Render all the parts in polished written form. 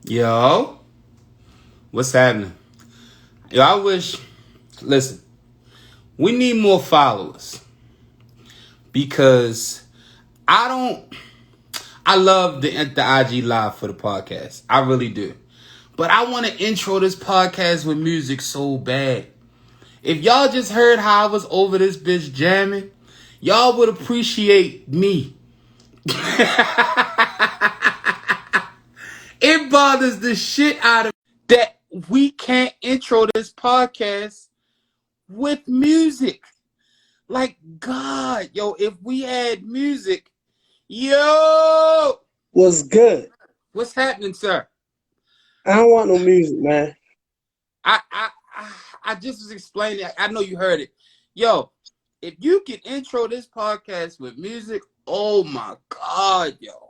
Yo, what's happening? Yo, I wish. Listen, we need more followers because I don't. I love the IG live for the podcast. I really do, but I want to intro this podcast with music so bad. If y'all just heard how I was over this bitch jamming, y'all would appreciate me. It bothers the shit out of me that we can't intro this podcast with music. Like, God, yo, if we had music, yo, What's good? what's happening, sir? I don't want no music, man. I I I just was explaining. I know you heard it. Yo, if you can intro this podcast with music, oh my God, yo.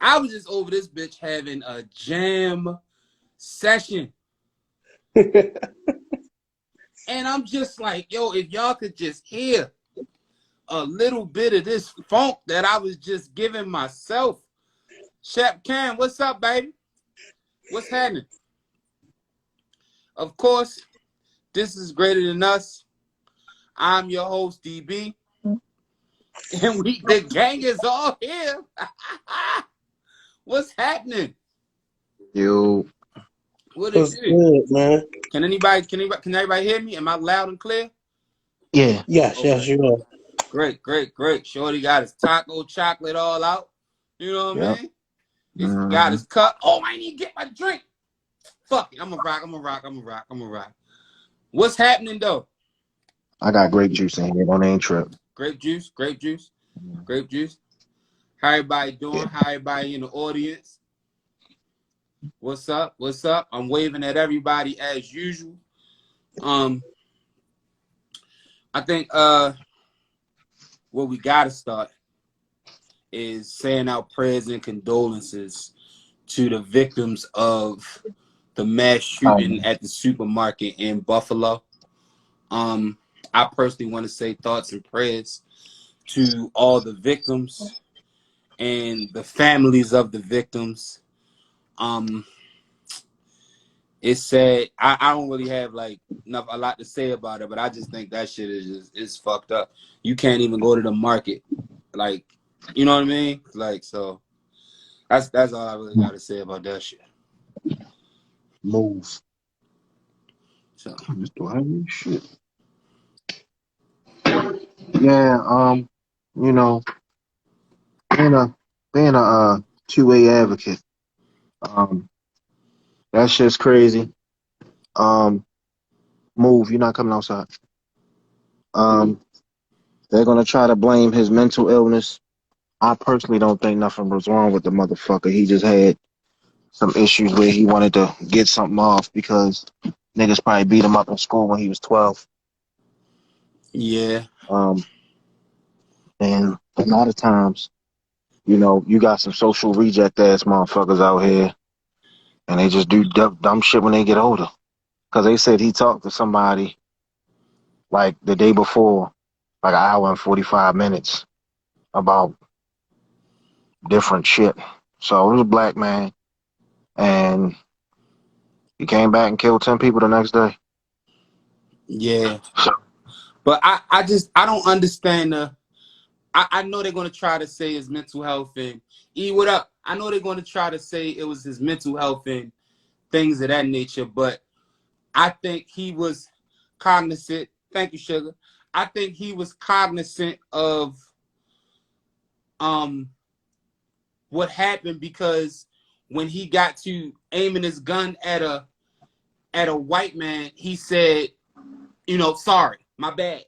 I was just over this bitch having a jam session. And I'm just like, yo, if y'all could just hear a little bit of this funk that I was just giving myself. Shep Cam, what's up, baby? What's happening? Of course, this is Greater Than Us. I'm your host, DB. And the gang is all here. What's happening? You, What What's it do? good, man? Can everybody hear me? Am I loud and clear? yeah. Yes, Okay. you are. Great. Shorty got his taco chocolate all out. You know what I Yep. mean? He's got his cup. Oh, I need to get my drink. Fuck it. I'm gonna rock. What's happening though? I got grape juice in here. Don't ain't trip. Grape juice. How everybody doing? Yeah. How everybody in the audience? What's up? I'm waving at everybody as usual. I think where we gotta start is saying our prayers and condolences to the victims of the mass shooting at the supermarket in Buffalo. I personally want to say thoughts and prayers to all the victims and the families of the victims. It's sad. I don't really have like a lot to say about it, but I just think that shit is fucked up. You can't even go to the market, like, you know what I mean? Like, so that's all I really got to say about that shit. Move. So Just do heavy shit. Yeah. You know, being a being a 2A advocate. That shit's crazy. Um, move. You're not coming outside. Um, they're gonna try to blame his mental illness. I personally don't think nothing was wrong with the motherfucker. He just had some issues where he wanted to get something off because niggas probably beat him up in school when he was 12. yeah, Um, and a lot of times, you got some social reject ass motherfuckers out here, and they just do dumb shit when they get older. Because they said he talked to somebody like the day before, like an hour and 45 minutes about different shit. So it was a black man, and he came back and killed 10 people the next day. yeah. So, But I don't understand the. I know they're gonna try to say his mental health and what up? I know they're gonna try to say it was his mental health and things of that nature, but I think he was cognizant. Thank you, Sugar. I think he was cognizant of what happened because when he got to aiming his gun at a white man, he said, sorry, my bad.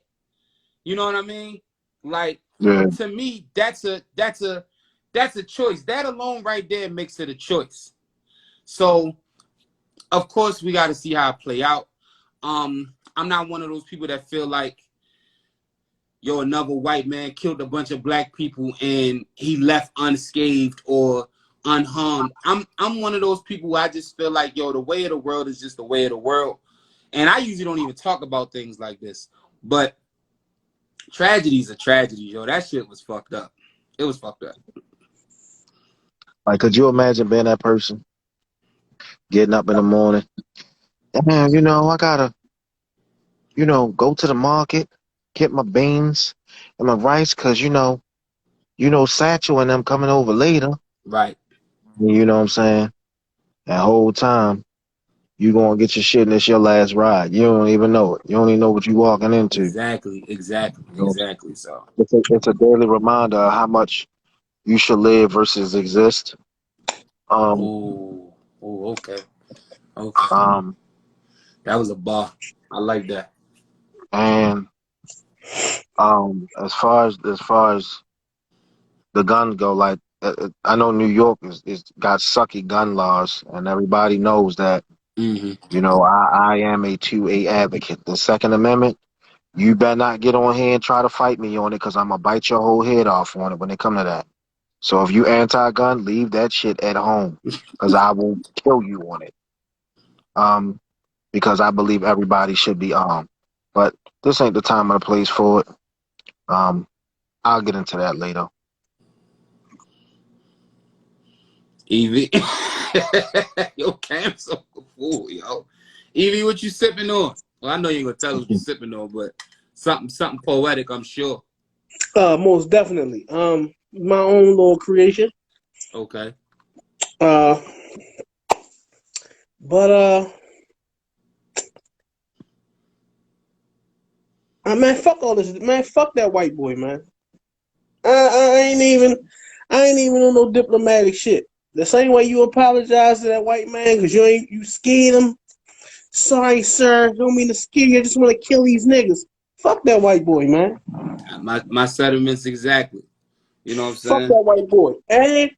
You know what I mean? Like, yeah. to me, that's a choice. That alone right there makes it a choice. So of course we got to see how it play out. I'm not one of those people that feel like, yo, another white man killed a bunch of black people and he left unscathed or unharmed. I'm one of those people where I just feel like, yo, the way of the world is just the way of the world. And I usually don't even talk about things like this. But tragedies are tragedies, yo. That shit was fucked up. It was fucked up. Like, could you imagine being that person? getting up in the morning. And, I gotta, go to the market, get my beans and my rice, cause Satchel and them coming over later. Right. You know what I'm saying? That whole time, you gonna get your shit and it's your last ride. You don't even know it. You don't even know what you walking into. Exactly. You know? So. It's a daily reminder of how much you should live versus exist. Oh. Okay. Okay. Um, That was a bar. I like that. and as far as the guns go, like I know New York is got sucky gun laws, and everybody knows that. Hmm. I am a 2A advocate. The Second Amendment, you better not get on here and try to fight me on it, because I'm gonna bite your whole head off on it when it come to that. So if you anti-gun, leave that shit at home, because I will kill you on it. Because I believe everybody should be armed. But this ain't the time or the place for it. I'll get into that later. Evie. Yo, Cam's so cool, yo. Evie, what you sipping on? Well, I know you ain't gonna tell us what you sipping on, but something poetic, I'm sure. Most definitely. My own little creation. Okay. Uh, but man, fuck all this. Man, fuck that white boy, man. I ain't even on no diplomatic shit. The same way you apologize to that white man because you scared him. Sorry, sir. Don't mean to scare you. I just want to kill these niggas. Fuck that white boy, man. My sentiments exactly. You know what I'm Fuck saying? that white boy. And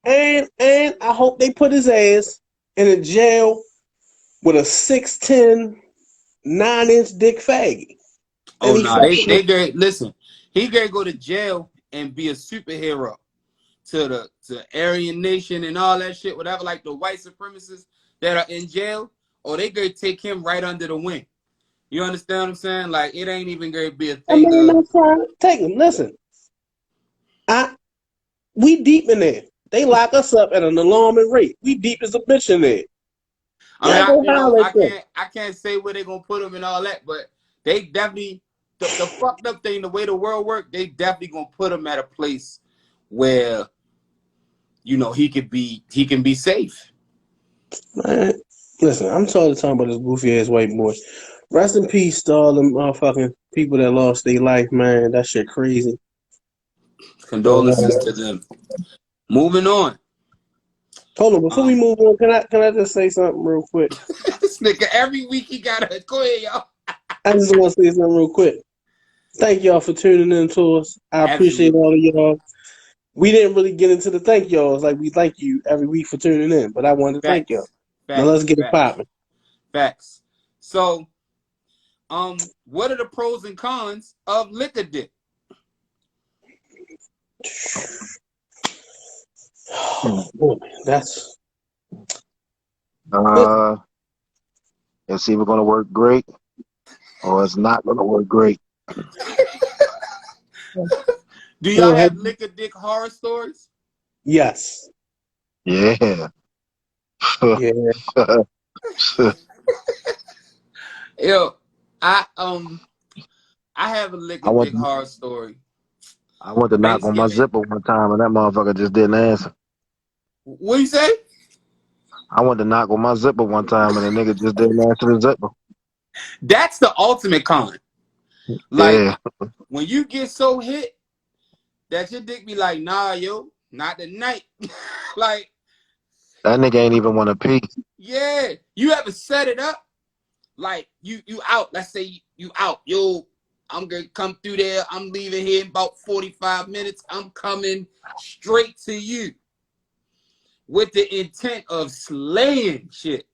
I hope they put his ass in a jail with a 6'10", 9-inch dick faggot. Oh And he no, fucking listen. He gotta go to jail and be a superhero to Aryan Nation and all that shit, whatever, like the white supremacists that are in jail, or they gonna take him right under the wing. You understand what I'm saying? Like it ain't even gonna be a I thing mean, of I'm trying. Take him. Listen, we deep in there. They lock us up at an alarming rate. We deep as a bitch in there. I mean, Y'all go holler at them. I can't say where they're gonna put him and all that, but they definitely the fucked up thing, the way the world works, they definitely gonna put him at a place where he can be safe. Man, listen, I'm tired of talking about this goofy ass white boy. Rest in peace to all them motherfucking people that lost their life, man. That shit crazy. Condolences to them. Moving on. Hold on, before we move on, can I just say something real quick? This nigga every week he gotta go ahead, y'all. I just want to say something real quick. Thank y'all for tuning in to us. I appreciate all of y'all. We didn't really get into the thank y'alls like we thank you every week for tuning in, but I wanted to thank y'all. Now let's get it popping. Facts. So, what are the pros and cons of liquor dick? Oh boy, that's it's either gonna work great or it's not gonna work great. Do y'all have liquor dick horror stories? Yes. Yeah. Yeah. Yo, I have a liquor dick horror story. I went to knock on my zipper one time and that motherfucker just didn't answer. What you say? I went to knock on my zipper one time and the nigga just didn't answer the zipper. That's the ultimate con. Like when you get so hit that your dick be like, nah, yo, not tonight. Like that nigga ain't even want to pee. Yeah, you ever set it up? Like you out. Let's say you out. Yo, I'm gonna come through there. I'm leaving here in about 45 minutes. I'm coming straight to you with the intent of slaying shit.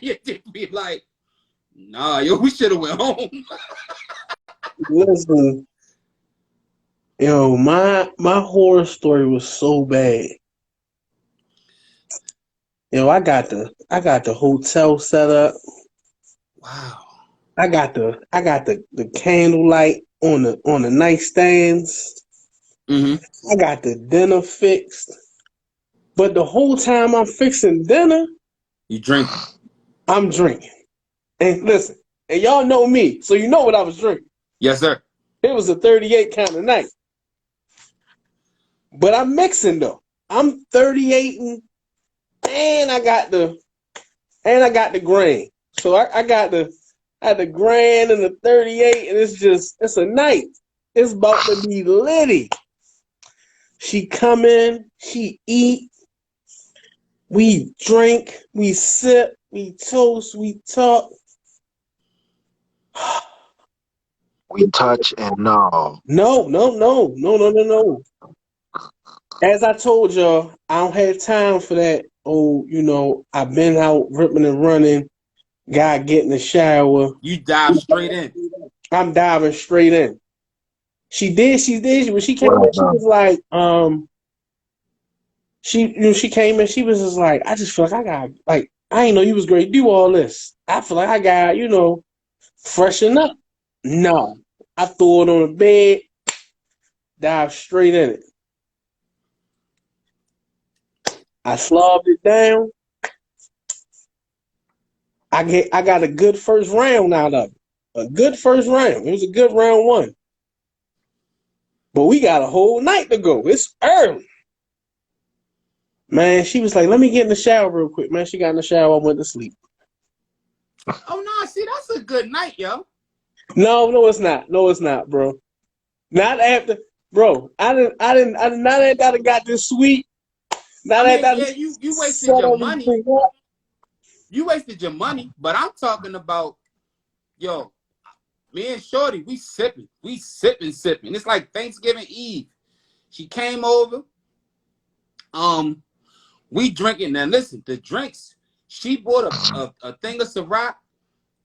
You be like, nah, yo, we should have went home. Listen, yo, my horror story was so bad. Yo, I got the hotel set up. Wow. I got the candlelight on the nightstands. Mm-hmm. I got the dinner fixed. But the whole time I'm fixing dinner, You drink. I'm drinking. And listen, and y'all know me, so you know what I was drinking. Yes, sir. It was a 38 kind of night. But I'm mixing though. I'm 38 and I got the grain. So I got the grand and the 38, and it's a night. It's about to be litty. She come in, she eat, we drink, we sip, we toast, we talk. We touch and no. No. As I told y'all, I don't have time for that. Oh, I've been out ripping and running. Gotta get in the shower. You dive straight in. I'm diving straight in. She did. When she came in, she was like, she came in, she was just like, I just feel like I got, like, I ain't know you was going to do all this. I feel like I got, freshen up. No. I threw it on the bed, dive straight in it. I slobbed it down. I got a good first round out of it. A good first round. It was a good round one. But we got a whole night to go. It's early. Man, she was like, let me get in the shower real quick. Man, she got in the shower. I went to sleep. Oh, no. See, that's a good night, yo. No, it's not. No, it's not, bro. Not after, bro. I didn't. Not after I got this sweet. Not after you wasted your money. You wasted your money, but I'm talking about, yo, me and Shorty, we sipping. It's like Thanksgiving Eve. She came over. We drinking. Now listen, the drinks. She bought a thing of Ciroc.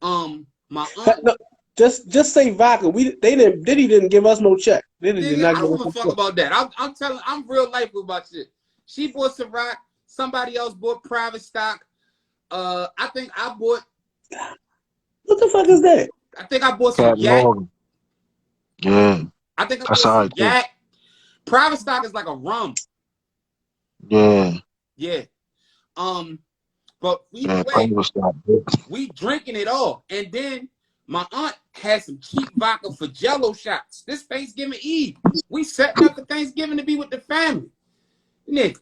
My aunt. No, just say vodka. Diddy didn't give us no check. Diddy did not I give don't us give a no fuck check. about that. I'm real life about shit. She bought Ciroc. Somebody else bought private stock. I think I bought. What the fuck is that? I think I bought some Cat yak. Morgan. Yeah. I think I bought That's some all right, too. yak. Private stock is like a rum. Yeah. Yeah. But either Yeah, way, private stock. we drinking it all. And then my aunt had some cheap vodka for Jello shots. This Thanksgiving Eve, we setting up for Thanksgiving to be with the family. Nigga.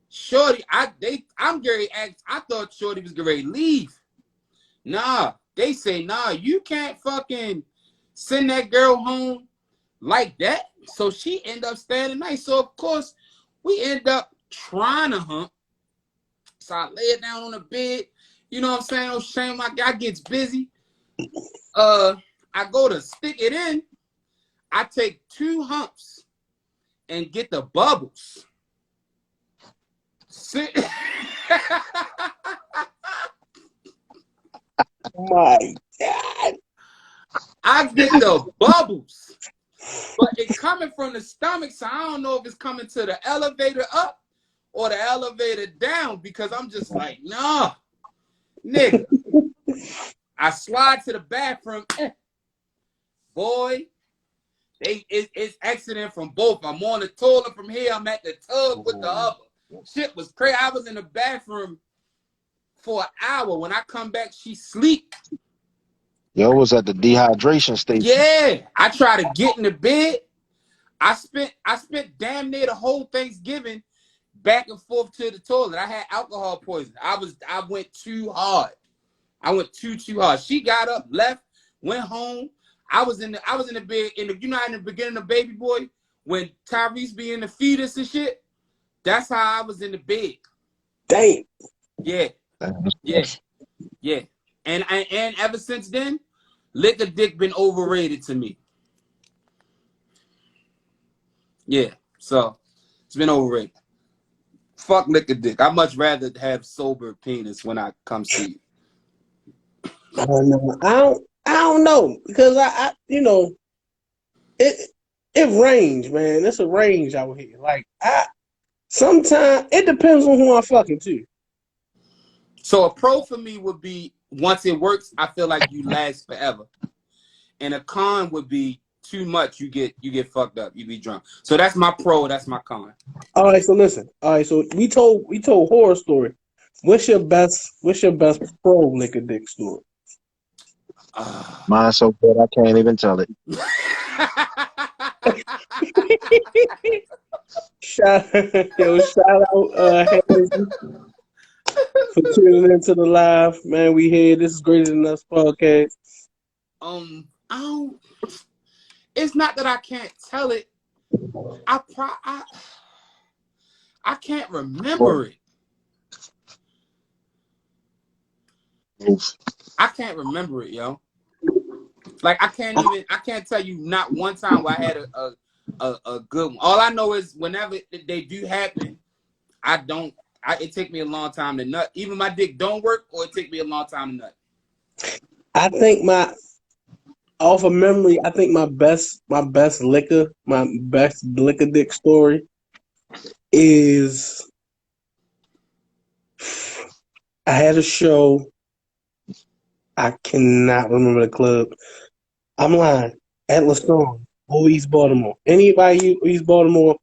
Shorty, I'm Gary asked, I thought Shorty was ready to leave. Nah, they say, nah, you can't fucking send that girl home like that. So she end up staying the night. So of course, we end up trying to hunt. So I lay it down on the bed. You know what I'm saying? No shame, my guy gets busy. I go to stick it in. I take 2 humps and get the bubbles. Sit. My God. I get the bubbles. But it's coming from the stomach, so I don't know if it's coming to the elevator up or the elevator down, because I'm just like, nah, nigga. I slide to the bathroom. Boy, it's accident from both. I'm on the toilet from here. I'm at the tub with the other. Shit was crazy. I was in the bathroom for an hour. When I come back, she sleep. Yo was at the dehydration station. Yeah, I try to get in the bed. I spent damn near the whole Thanksgiving back and forth to the toilet. I had alcohol poisoning. I went too hard. I went too hard. She got up, left, went home. I was in the bed in the beginning of Baby Boy, when Tyrese be in the fetus and shit. That's how I was in the bed. Damn. Yeah. And ever since then, liquor dick been overrated to me. Yeah. So it's been overrated. Fuck liquor dick. I much rather have sober penis when I come see you. I don't know, because I it range, man. It's a range out here. Like sometimes it depends on who I'm fucking to. So a pro for me would be, once it works, I feel like you last forever. And a con would be too much. You get fucked up. You be drunk. So that's my pro. That's my con. All right, so listen. All right, so we told horror story. What's your best pro liquor dick story? Mine's so good I can't even tell it. shout out Hennessy for tuning into the live. Man, we here. This is Greater Than Us podcast. I don't. It's not that I can't tell it. I can't remember it. Oof. I can't remember it, yo. Like I can't tell you not one time where I had a good one. All I know is whenever they do happen, it take me a long time to nut. Even my dick don't work, or it take me a long time to nut. I think off of memory, I think my best liquor dick story is I had a show. I cannot remember the club. I'm lying. At Lasson's, East Baltimore. Anybody East Baltimore?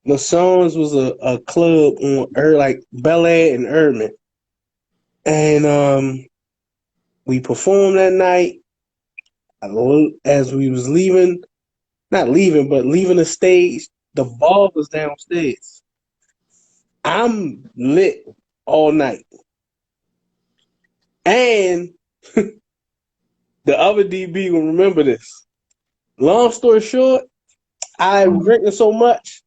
Lasson's was a club on like Bel Air and Erdman. And we performed that night. As we was leaving the stage, the bar was downstairs. I'm lit all night. And the other DB will remember this. Long story short, I was drinking so much.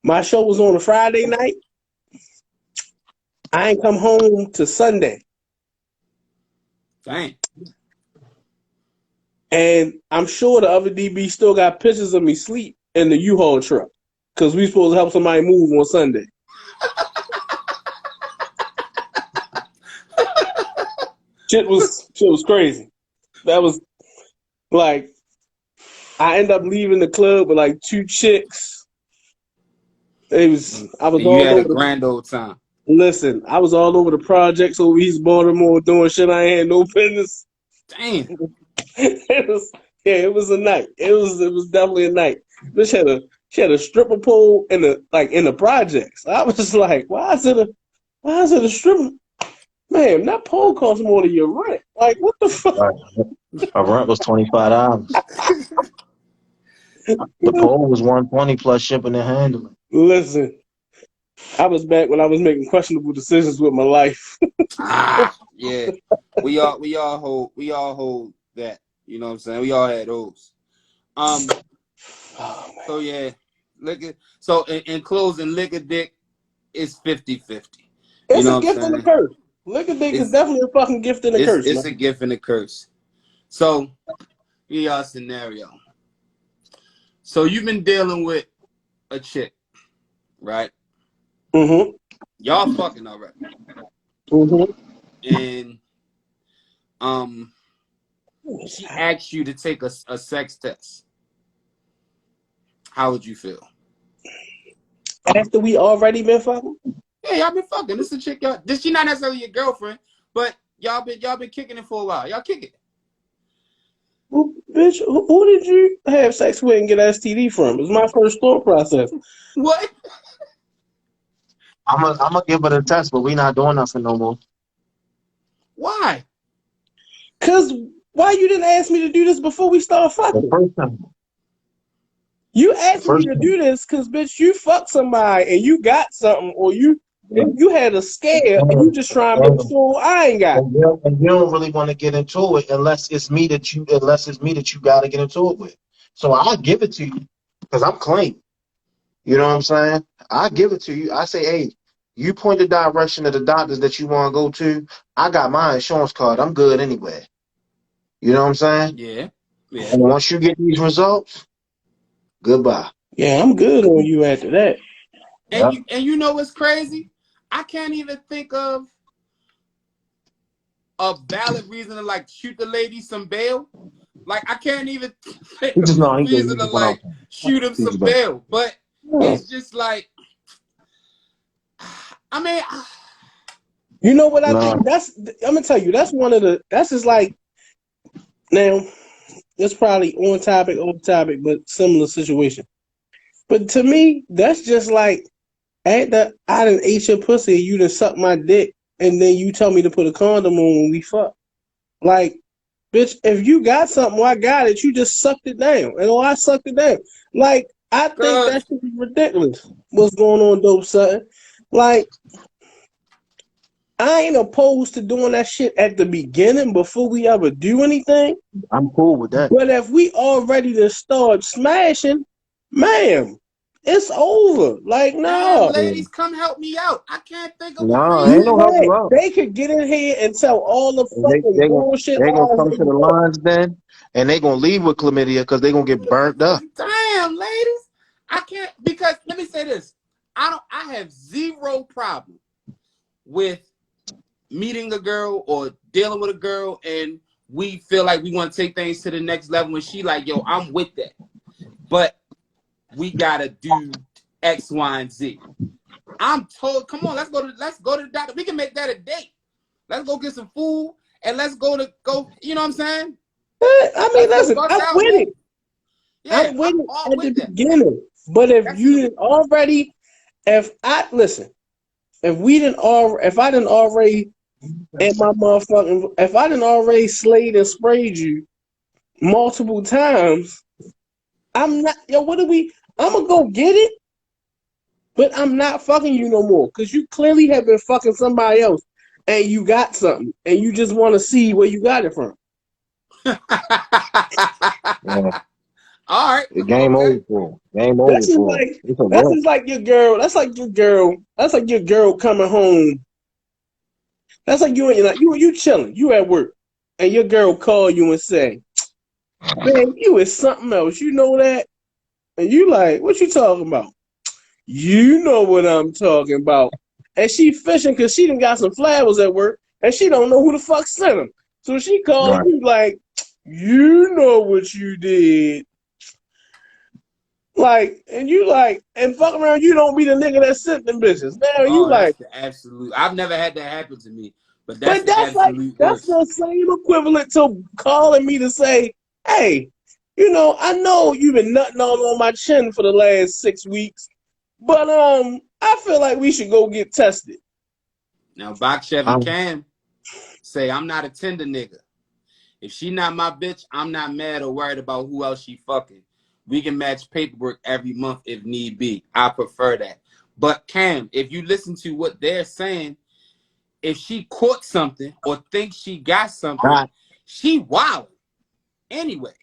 My show was on a Friday night. I ain't come home to Sunday. Dang. And I'm sure the other DB still got pictures of me sleep in the U-Haul truck because we supposed to help somebody move on Sunday. Shit was crazy. That was like, I ended up leaving the club with like 2 chicks. I was You all had a over grand old time. Listen, I was all over the projects over East Baltimore doing shit I ain't had no business. Damn. It was a night. It was definitely a night. She had a stripper pole in the projects. I was just like, why is it a stripper? Man, that pole costs more than your rent. Like, what the fuck? My rent was $25. The pole was $120 plus shipping and handling. Listen, I was back when I was making questionable decisions with my life. Yeah. We all hold that. You know what I'm saying? We all had those. So yeah, so in closing, liquor dick is 50-50. It's a gift and a curse. Liquor dick is definitely a fucking gift and a curse. It's a gift and a curse. So, here's your scenario. So you've been dealing with a chick, right? Mm-hmm. Y'all fucking already. Mm-hmm. And she asked you to take a sex test. How would you feel? After we already been fucking? Yeah, y'all been fucking. This is a chick. This she not necessarily your girlfriend, but y'all been kicking it for a while. Y'all kick it. Well, bitch, who did you have sex with and get STD from? It's my first thought process. What? I'm gonna give it a test, but we not doing nothing no more. Why? Cause why you didn't ask me to do this before we start fucking? The first time. You asked me to do this because, bitch, you fucked somebody and you got something, or you had a scare and you just trying to make sure I ain't got it. And you don't really want to get into it unless it's me that you got to get into it with. So I'll give it to you because I'm clean. You know what I'm saying? I give it to you. I say, hey, you point the direction of the doctors that you want to go to. I got my insurance card. I'm good anyway. You know what I'm saying? Yeah. And once you get these results, goodbye. Yeah, I'm good on you after that. And you know what's crazy? I can't even think of a valid reason to like shoot the lady some bail. Like I can't even think of a reason to like shoot him some bail. But it's just like, I mean, you know what I think? I'm gonna tell you. That's just like, now it's probably on topic, but similar situation. But to me, that's just like, after I done ate your pussy, you done sucked my dick, and then you tell me to put a condom on when we fuck. Like, bitch, if you got something, well, I got it. You just sucked it down, and I sucked it down. Like, I think that Cause should be ridiculous. What's going on, dope son? Like, I ain't opposed to doing that shit at the beginning before we ever do anything. I'm cool with that. But if we already to start smashing, ma'am, it's over. Like, damn, no. ladies, come help me out. I can't think of a No, You ain't reason. no help you right. out. They could get in here and tell all the And fucking bullshit they gonna lies come they to the want. lines then, and they gonna leave with chlamydia because they gonna get burnt up. Damn, ladies, I can't because let me say this. I have zero problem with meeting a girl or dealing with a girl and we feel like we want to take things to the next level and she like, yo, I'm with that. But we gotta do X, Y, and Z. I'm told, come on, let's go to the doctor. We can make that a date. Let's go get some food and let's go, you know what I'm saying? I mean, Let's go listen, bust I'm out, with man. it. Yeah, I'm with I'm it all at the with that. beginning. But if That's you the, didn't already, if I listen, if I didn't already in my motherfucking, if I didn't already slayed and sprayed you multiple times, I'm not. Yo, what do we? I'm gonna go get it, but I'm not fucking you no more because you clearly have been fucking somebody else, and you got something, and you just want to see where you got it from. Yeah, all right, the game okay. over for 'em. Game over That's just for 'em. like It's a that's wrap. just like your girl. That's like your girl. That's like your girl coming home. That's like you and you chilling. You at work, and your girl call you and say, "Man, you is something else. You know that?" And you like, "What you talking about?" You know what I'm talking about. And she fishing because she done got some flowers at work, and she don't know who the fuck sent them. So she called Right. you like, "You know what you did." Like, and you like, and fuck around, you don't be the nigga that sent them bitches. Now you Oh, that's like, the absolute. I've never had that happen to me, but that's but the absolute that's worst. the same equivalent to calling me to say, hey, I know you've been nutting all on my chin for the last 6 weeks, but I feel like we should go get tested. Now, Bakshev and Um, Cam say I'm not a tender nigga. If she not my bitch, I'm not mad or worried about who else she fucking. We can match paperwork every month if need be. I prefer that. But Cam, if you listen to what they're saying, if she caught something or thinks she got something, God, she wild anyway.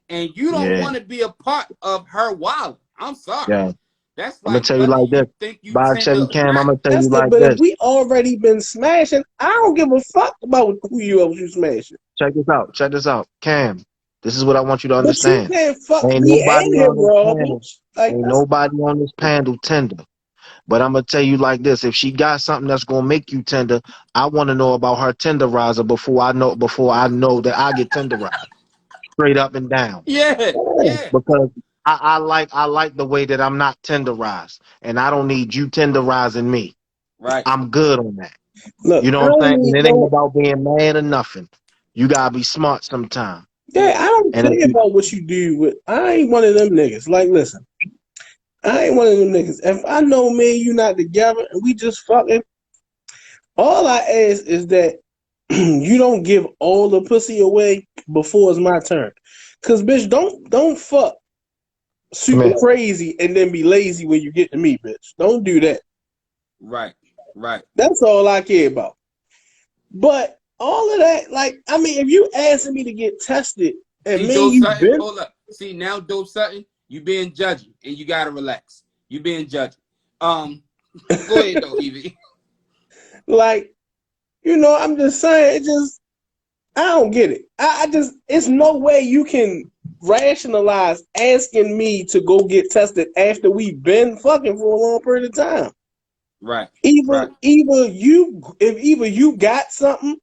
And you don't yeah, want to be a part of her wild. I'm sorry. yeah. That's I'm gonna like tell you whether like this. you think you By tender Chevy or Cam, not. I'm gonna tell you like But if this. we already been smashing, I don't give a fuck about who you else you smashing. Check this out. Check this out. Cam, this is what I want you to But you understand. can't fuck Ain't me nobody and on him this raw, panel. bitch. Like Ain't that's nobody on this panel tender. But I'm gonna tell you like this: if she got something that's gonna make you tender, I want to know about her tenderizer before I know that I get tenderized straight up and down. Yeah, yeah. Because I like the way that I'm not tenderized, and I don't need you tenderizing me. Right. I'm good on that. look. You know I what I'm don't saying? And need it ain't no. about being mad or nothing. You gotta be smart sometime. Yeah, Yeah. I don't And if care you, about what you do. With I ain't one of them niggas. Like, listen, I ain't one of them niggas. If I know me and you not together and we just fucking, all I ask is that you don't give all the pussy away before it's my turn. Cause bitch, don't fuck come super here. crazy and then be lazy when you get to me, bitch. Don't do that. Right. Right. That's all I care about. But all of that, like, I mean, if you asking me to get tested and See, me Dope you Sutton, been hold up. See, now Dope Sutton, you being judgy and you gotta relax. You being judgy. Go ahead though, Evie. like, I'm just saying, I don't get it. I just, it's no way you can rationalize asking me to go get tested after we've been fucking for a long period of time. Right. Either, Right. either you got something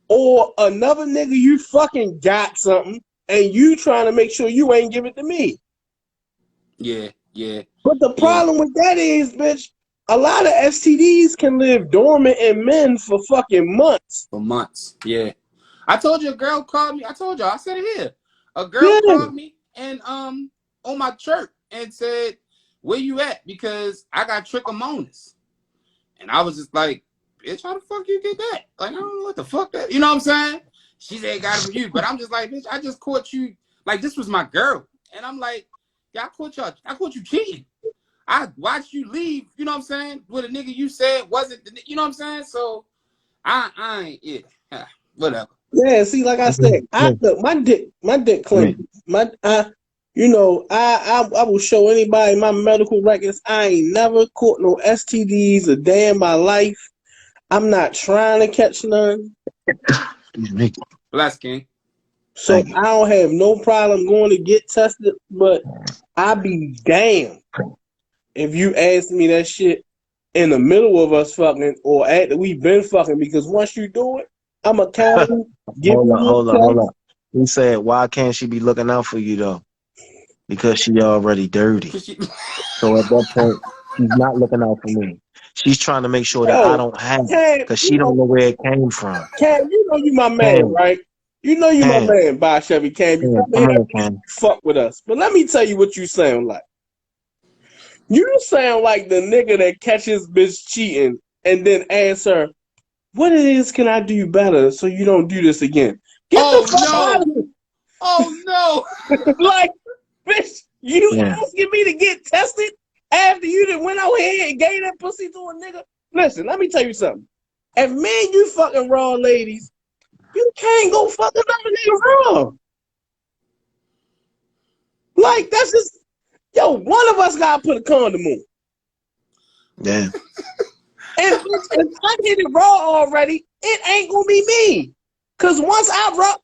or another nigga you fucking got something and you trying to make sure you ain't give it to me. Yeah. Yeah. But the Yeah. problem with that is, bitch, a lot of STDs can live dormant in men for fucking months. For months. Yeah. I told you a girl called me. I told you, I said it here. A girl Yeah. called me and on my chirp and said, where you at? Because I got trichomonas. And I was just like, bitch, how the fuck you get that? Like, I don't know what the fuck that. You know what I'm saying? She said got it from you, but I'm just like, bitch, I just caught you. Like, this was my girl, and I'm like, yeah, I caught you cheating. I watched you leave. You know what I'm saying? With a nigga you said wasn't. You know what I'm saying? So I ain't it. Yeah, whatever. Yeah, see, like I said, look, my dick clean. I will show anybody my medical records. I ain't never caught no STDs a day in my life. I'm not trying to catch none. Excuse me. Bless King. So I don't have no problem going to get tested, but I be damned if you ask me that shit in the middle of us fucking or after we've been fucking, because once you do it, I'm accountable. Hold up. He said, why can't she be looking out for you though? Because she already dirty. So at that point, she's not looking out for me. She's trying to make sure that I don't have it because she don't know where it came from. Cam, you know you my man, right? You know you my man, Bob Chevy. Cam, you fuck with us. But let me tell you what you sound like. You sound like the nigga that catches bitch cheating and then asks her, what it is can I do better so you don't do this again? Get the fuck out of here. Oh no. Like, bitch, you asking me to get tested after you done went out here and gave that pussy to a nigga? Listen, let me tell you something. If me and you fucking raw ladies, you can't go fuck another nigga raw. Like, that's just, yo, one of us gotta put a condom on. Yeah. And if I hit it raw already, it ain't gonna be me. Cause once I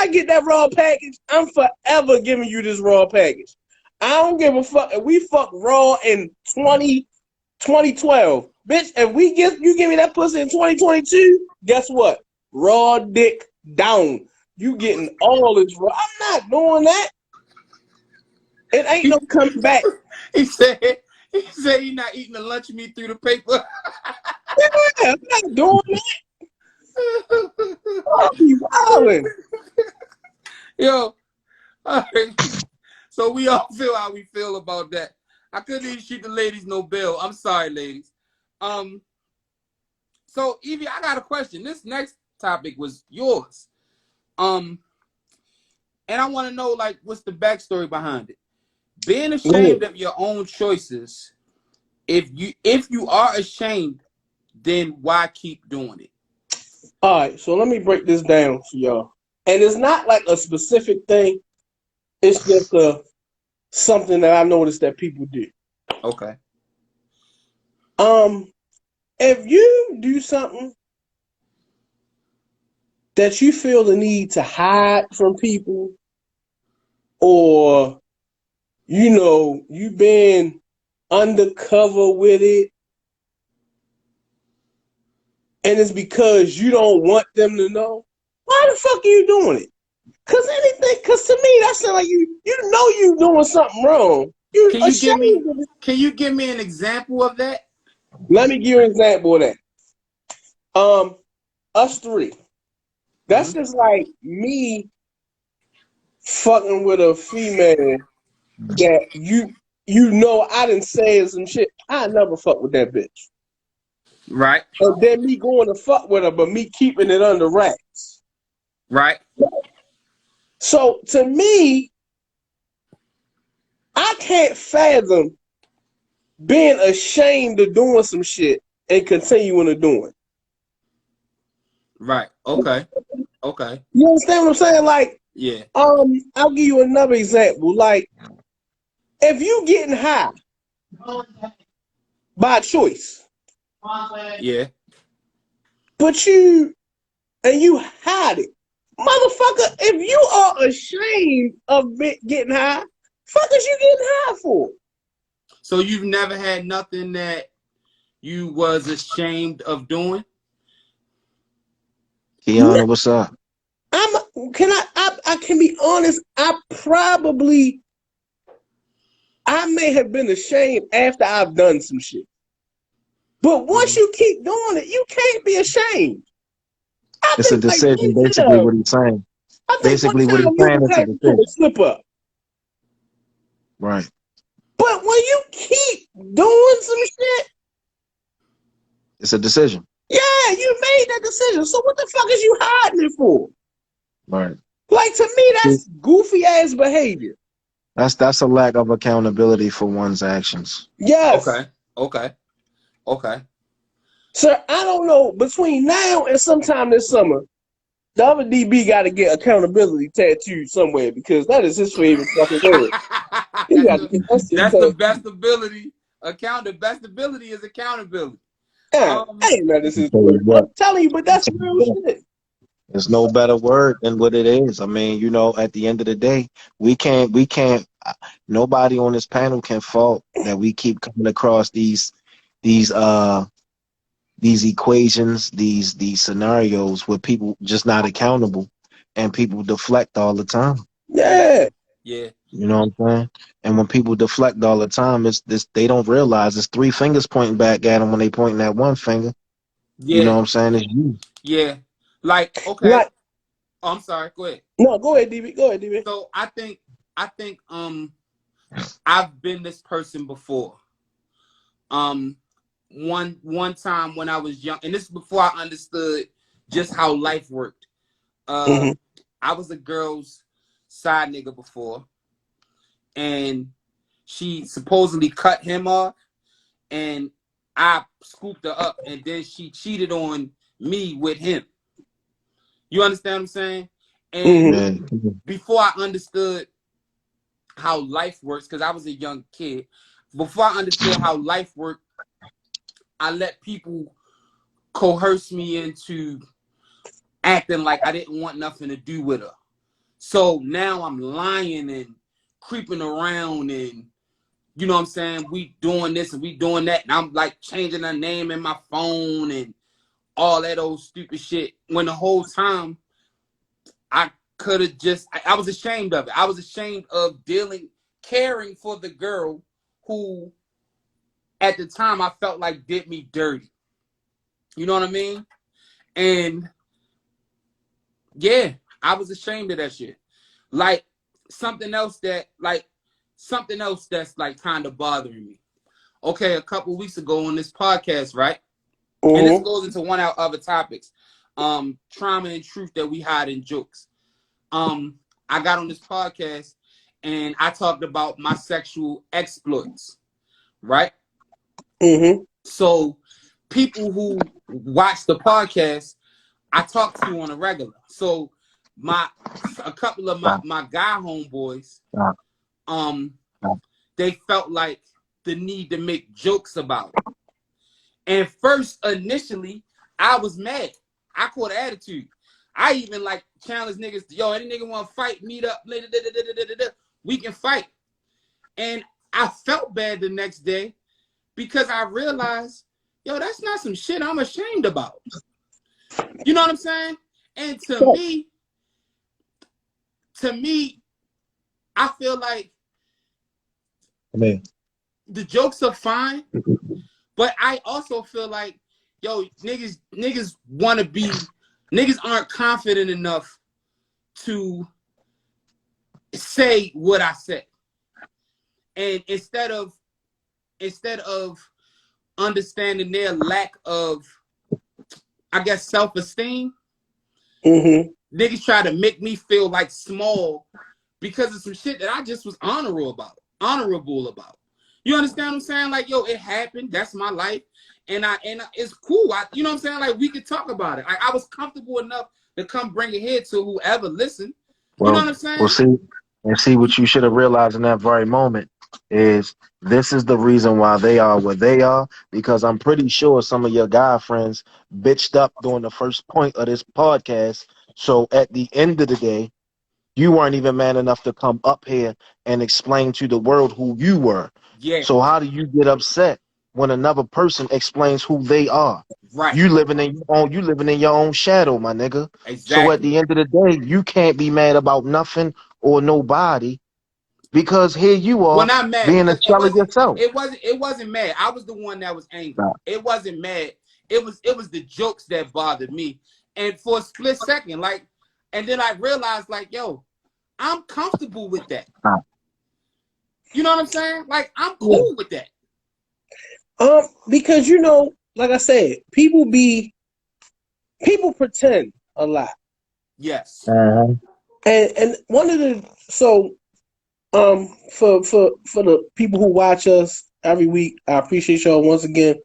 get that raw package, I'm forever giving you this raw package. I don't give a fuck if we fuck raw in 2012. Bitch, if you give me that pussy in 2022, guess what? Raw dick down. You getting all this raw. I'm not doing that. It ain't no coming back. He said he's not eating the lunch meat through the paper. Yeah, I'm not doing that. I'll be wildin'. Yo, all right. So we all feel how we feel about that. I couldn't even shoot the ladies no bill. I'm sorry, ladies. So Evie, I got a question. This next topic was yours. And I want to know, like, what's the backstory behind it? Being ashamed of your own choices. If you are ashamed, then why keep doing it? All right, so let me break this down for y'all. And it's not like a specific thing. It's just something that I noticed that people do. Okay. If you do something that you feel the need to hide from people, or you've been undercover with it, and it's because you don't want them to know, why the fuck are you doing it? Cause to me that sounds like you know you doing something wrong. Can you give me an example of that? Let me give you an example of that. Us three. That's just like me fucking with a female that I done said some shit. I never fuck with that bitch. Right. And then me going to fuck with her, but me keeping it under wraps. Right. So to me, I can't fathom being ashamed of doing some shit and continuing to do it. Right. Okay. Okay. You understand what I'm saying? Like, yeah. I'll give you another example. Like, if you getting high by choice, yeah, but you hide it, motherfucker. If you are ashamed of getting high, fuck is you getting high for? So you've never had nothing that you was ashamed of doing? Kiana, what's up? I can be honest, I may have been ashamed after I've done some shit. But once you keep doing it, you can't be ashamed. It's a decision, basically what he's saying. Basically what he's saying is a decision. Slip up. Right. But when you keep doing some shit, it's a decision. Yeah, you made that decision. So what the fuck is you hiding it for? Right. Like, to me, that's goofy ass behavior. That's a lack of accountability for one's actions. Yes. Okay. Sir, I don't know. Between now and sometime this summer, the other DB got to get accountability tattooed somewhere because that is his favorite fucking word. He got to get that shit That's the tattooed. best ability. The best ability is accountability. Yeah, ain't that is his Tell you word. what. I'm telling you, but that's real shit. There's no better word than what it is. I mean, at the end of the day, we can't, nobody on this panel can fault that we keep coming across these equations, these scenarios where people just not accountable and people deflect all the time. Yeah. Yeah. You know what I'm saying? And when people deflect all the time, it's this, they don't realize it's three fingers pointing back at them when they pointing at one finger. You know Yeah. what I'm saying? It's you. Yeah. Like, okay. Like, Oh, I'm sorry. Go ahead. no, go ahead, DB. Go ahead, DB. So I think I've been this person before. One time when I was young, and this is before I understood just how life worked. Mhm. I was a girl's side nigga before, and she supposedly cut him off, and I scooped her up, and then she cheated on me with him. You understand what I'm saying? And Man. before I understood how life works, because I was a young kid, before I understood how life worked, I let people coerce me into acting like I didn't want nothing to do with her. So now I'm lying and creeping around, and you know what I'm saying? We doing this and we doing that, and I'm like changing her name in my phone and all that old stupid shit. When the whole time I could have just, I was ashamed of it. I was ashamed of caring for the girl who at the time I felt like did me dirty. You know what I mean? And yeah, I was ashamed of that shit. Like something else that's like kind of bothering me. Okay, a couple weeks ago on this podcast, right? And this goes into one of our other topics. Trauma and truth that we hide in jokes. I got on this podcast and I talked about my sexual exploits, right? Mm-hmm. So people who watch the podcast, I talk to on a regular. So a couple of my guy homeboys, they felt like the need to make jokes about it. And first, initially, I was mad. I caught attitude. I even like challenge niggas. Yo, any nigga want to fight? Meet up. We can fight. And I felt bad the next day because I realized, yo, that's not some shit I'm ashamed about. You know what I'm saying? And to me, I feel like the jokes are fine, but I also feel like, yo, niggas want to be, niggas aren't confident enough to say what I said. And instead of understanding their lack of, I guess, self-esteem, niggas try to make me feel like small because of some shit that I just was honorable about. You understand what I'm saying? Like, yo, it happened. That's my life. And it's cool. You know what I'm saying? Like, we could talk about it. Like, I was comfortable enough to come bring it here to whoever listened. You know what I'm saying? Well, see what you should have realized in that very moment is this is the reason why they are where they are, because I'm pretty sure some of your guy friends bitched up during the first point of this podcast. So at the end of the day, you weren't even man enough to come up here and explain to the world who you were. Yeah. So how do you get upset when another person explains who they are? Right. You living in your own shadow, my nigga. Exactly. So at the end of the day, you can't be mad about nothing or nobody because here you are not mad, being a shell of yourself. It wasn't mad. I was the one that was angry. Right. It wasn't mad. It was the jokes that bothered me. And for a split second, like, and then I realized, like, yo, I'm comfortable with that. You know what I'm saying? Like, I'm cool with that. Because, you know, like I said, people be people pretend a lot. Yes. And one of the for the people who watch us every week, I appreciate y'all once again.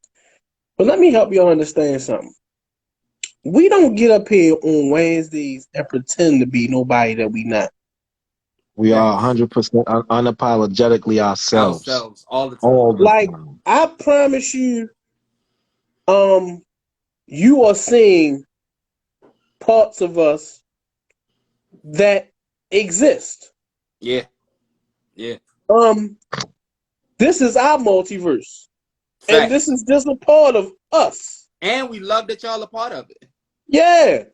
But let me help y'all understand something. We don't get up here on Wednesdays and pretend to be nobody that we not. We are 100% unapologetically ourselves Ourselves all the time. all the Like, time. I promise you, you are seeing parts of us that exist. Yeah. Yeah. This is our multiverse. Facts. And this is just a part of us. And we love that y'all a part of it. Yeah.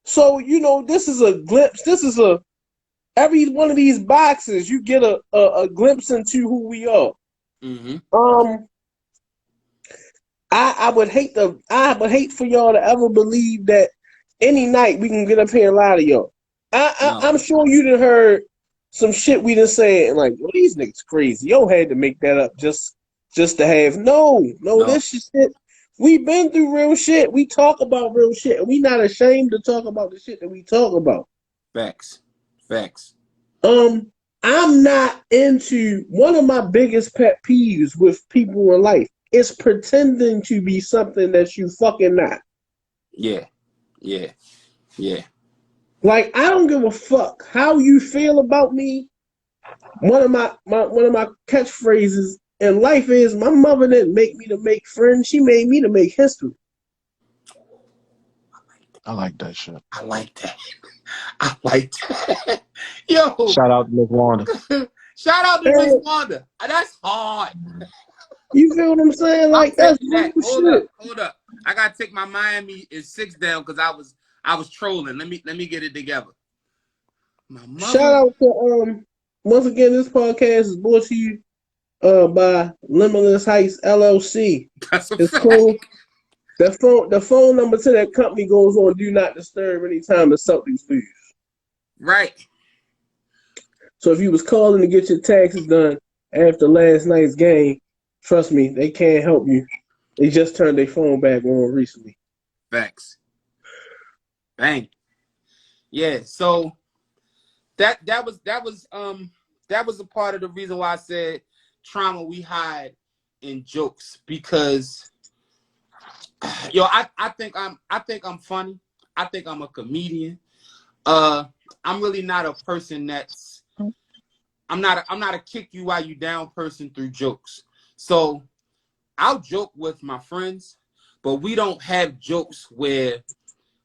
So, this is a glimpse. This is every one of these boxes, you get a glimpse into who we are. Mm-hmm. I would hate for y'all to ever believe that any night we can get up here and lie to y'all. I'm sure you done heard some shit we done said, like, well, these niggas crazy. Yo had to make that up just to have. No, this shit. We've been through real shit. We talk about real shit, and we not ashamed to talk about the shit that we talk about. Facts. I'm not into, one of my biggest pet peeves with people in life is pretending to be something that you fucking not. Yeah. Like, I don't give a fuck how you feel about me. One of my catchphrases in life is, my mother didn't make me to make friends. She made me to make history. I like that shit. I like that. Yo. Shout out to Miss Wanda. Shout out to Miss Wanda. That's hard. You feel what I'm saying? Like, that's real shit. Hold up. I gotta take my Miami is 6 down because I was trolling. Let me get it together. Shout out to once again, this podcast is brought to you by Limitless Heights LLC. That's a it's fact. Cool. The phone number to that company goes on Do Not Disturb anytime the something's for you. Right. So if you was calling to get your taxes done after last night's game, trust me, they can't help you. They just turned their phone back on recently. Facts. Bang. Yeah, so that was a part of the reason why I said trauma we hide in jokes, because I think I'm funny. I think I'm a comedian. I'm really not a person that's I'm not a kick you while you down person through jokes. So I'll joke with my friends, but we don't have jokes where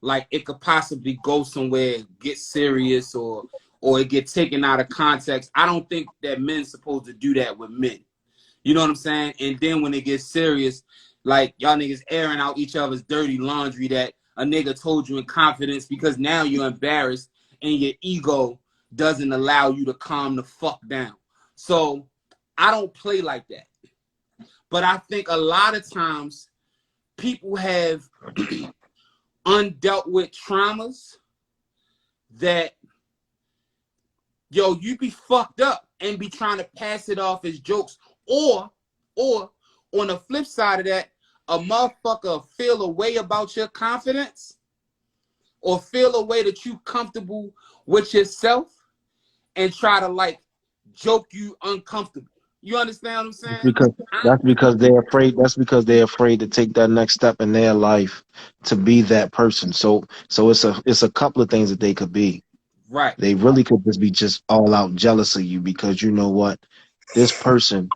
like it could possibly go somewhere, get serious, or it get taken out of context. I don't think that men's supposed to do that with men. You know what I'm saying? And then when it gets serious, like y'all niggas airing out each other's dirty laundry that a nigga told you in confidence because now you're embarrassed and your ego doesn't allow you to calm the fuck down. So I don't play like that. But I think a lot of times people have undealt with traumas that, you be fucked up and be trying to pass it off as jokes. Or on the flip side of that, a motherfucker feel a way about your confidence or feel a way that you comfortable with yourself and try to like joke you uncomfortable. You understand what I'm saying? That's because they're afraid. That's because they're afraid to take that next step in their life to be that person. So it's a couple of things that they could be. Right. They really could just be all out jealous of you because you know what, this person.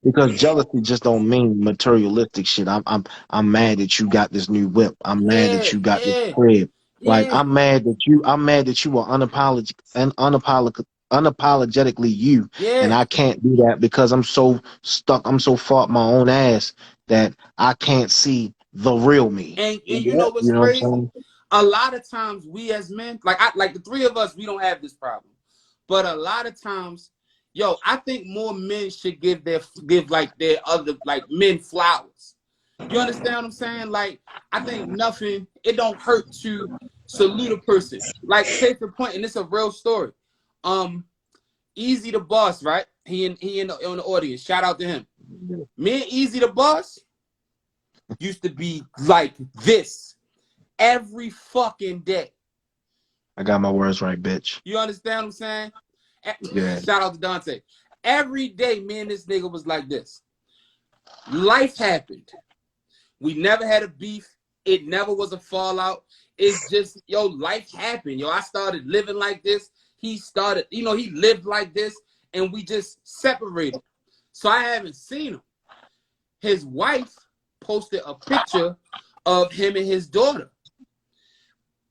Because jealousy just don't mean materialistic shit. I'm mad that you got this new whip. I'm mad that you got this crib. Like I'm mad that you are unapologetically you, and I can't do that because I'm so stuck. I'm so far up my own ass that I can't see the real me. And you know what's What crazy? A lot of times we as men, like the three of us, we don't have this problem. But a lot of times, I think more men should give their other men flowers. You understand what I'm saying? Like, I think it don't hurt to salute a person. Like, take the point, and it's a real story. Easy the Boss, right? He in the audience. Shout out to him. Me and Easy the Boss used to be like this. every fucking day. I got my words right, bitch. You understand what I'm saying? Yeah. Shout out to Dante. Every day, me and this nigga was like this. Life happened. We never had a beef. It never was a fallout. It's just, yo, life happened. Yo, I started living like this. He started, he lived like this, and we just separated. So I haven't seen him. His wife posted a picture of him and his daughter.